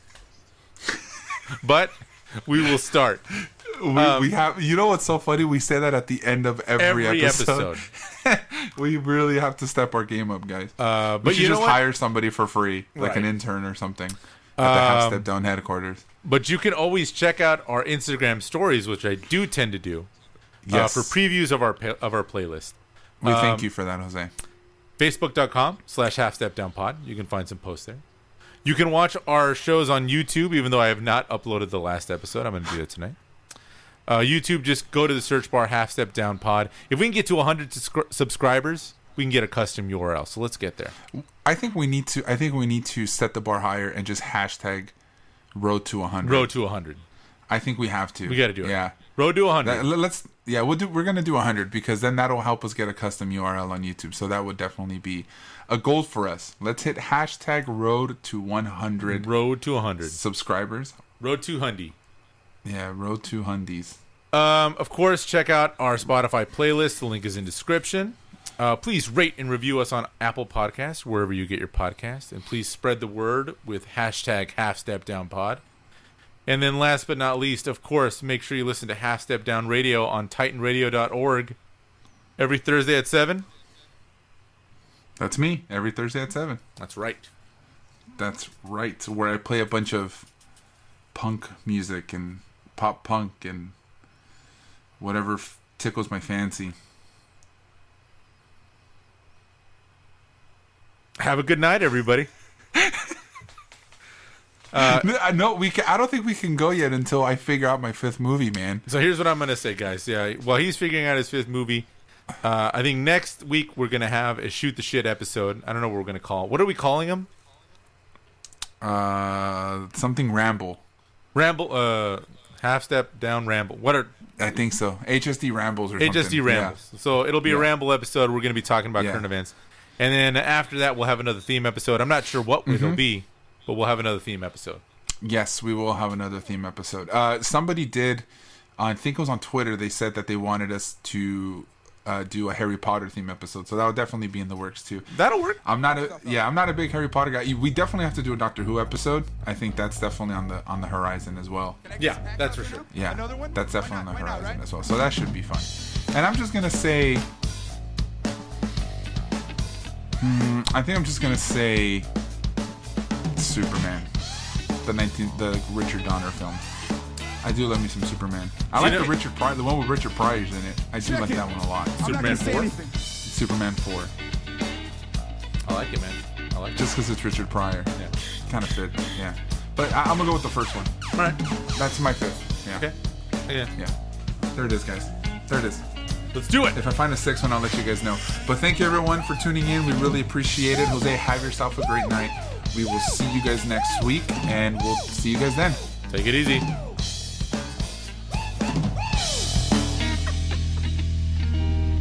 But we will start. We have... You know what's so funny? We say that at the end of every episode. We really have to step our game up, guys. But we should you know just what? hire somebody for free, like an intern or something, at the Half Step Down headquarters. But you can always check out our Instagram stories, which I do tend to do, for previews of our playlist. We thank you for that, Jose. Facebook.com/halfstepdownpod. You can find some posts there. You can watch our shows on YouTube, even though I have not uploaded the last episode. I'm going to do it tonight. YouTube, just go to the search bar, Half Step Down Pod. If we can get to 100 subscribers, we can get a custom URL. So let's get there. I think we need to set the bar higher and just hashtag Road to 100. Road to 100. I think we have to. We got to do it. Yeah. Road to 100. We're going to do 100 because then that'll help us get a custom URL on YouTube. So that would definitely be a goal for us. Let's hit hashtag Road to 100. Road to 100 subscribers. Road to Hundy. Yeah, Road to Hundies. Of course, check out our Spotify playlist. The link is in description. Please rate and review us on Apple Podcasts, wherever you get your podcast. And please spread the word with hashtag HalfStepDownPod. And then last but not least, of course, make sure you listen to Half Step Down Radio on TitanRadio.org every Thursday at 7. That's me, every Thursday at 7. That's right. That's right. Where I play a bunch of punk music and pop punk and whatever tickles my fancy. Have a good night, everybody. No, I don't think we can go yet until I figure out my 5th movie, man. So here's what I'm going to say, guys. Yeah, while he's figuring out his 5th movie, I think next week we're going to have a Shoot the Shit episode. I don't know what we're going to call it. What are we calling him? Something Ramble. Ramble, Half Step Down Ramble. I think so. HSD Rambles or something. HSD Rambles. Yeah. So it'll be a Ramble episode. We're going to be talking about current events. And then after that, we'll have another theme episode. I'm not sure what it'll be, but we'll have another theme episode. Yes, we will have another theme episode. Somebody did, I think it was on Twitter, they said that they wanted us to do a Harry Potter theme episode, so that would definitely be in the works too. That'll work. I'm not a big Harry Potter guy. We definitely have to do a Doctor Who episode. I think that's definitely on the horizon as well. Yeah, that's for sure. Yeah, that's definitely on the horizon as well. So that should be fun. And I'm just gonna say, I think I'm just gonna say Superman, the Richard Donner film. I do love me some Superman. I like the one with Richard Pryor's in it. I do like that one a lot. Superman 4? Superman 4. I like it, man. I like it. Just because it's Richard Pryor. Yeah. Kind of fit, yeah. But I'm going to go with the first one. All right. That's my fifth. Yeah. Okay. Yeah. Yeah. There it is, guys. There it is. Let's do it. If I find a sixth one, I'll let you guys know. But thank you, everyone, for tuning in. We really appreciate it. Jose, have yourself a great night. We will see you guys next week, and we'll see you guys then. Take it easy.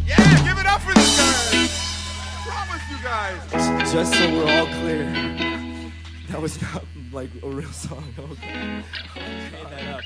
Yeah, give it up for this guy. Promise you guys. Just so we're all clear, that was not like a real song. Okay. Made that up.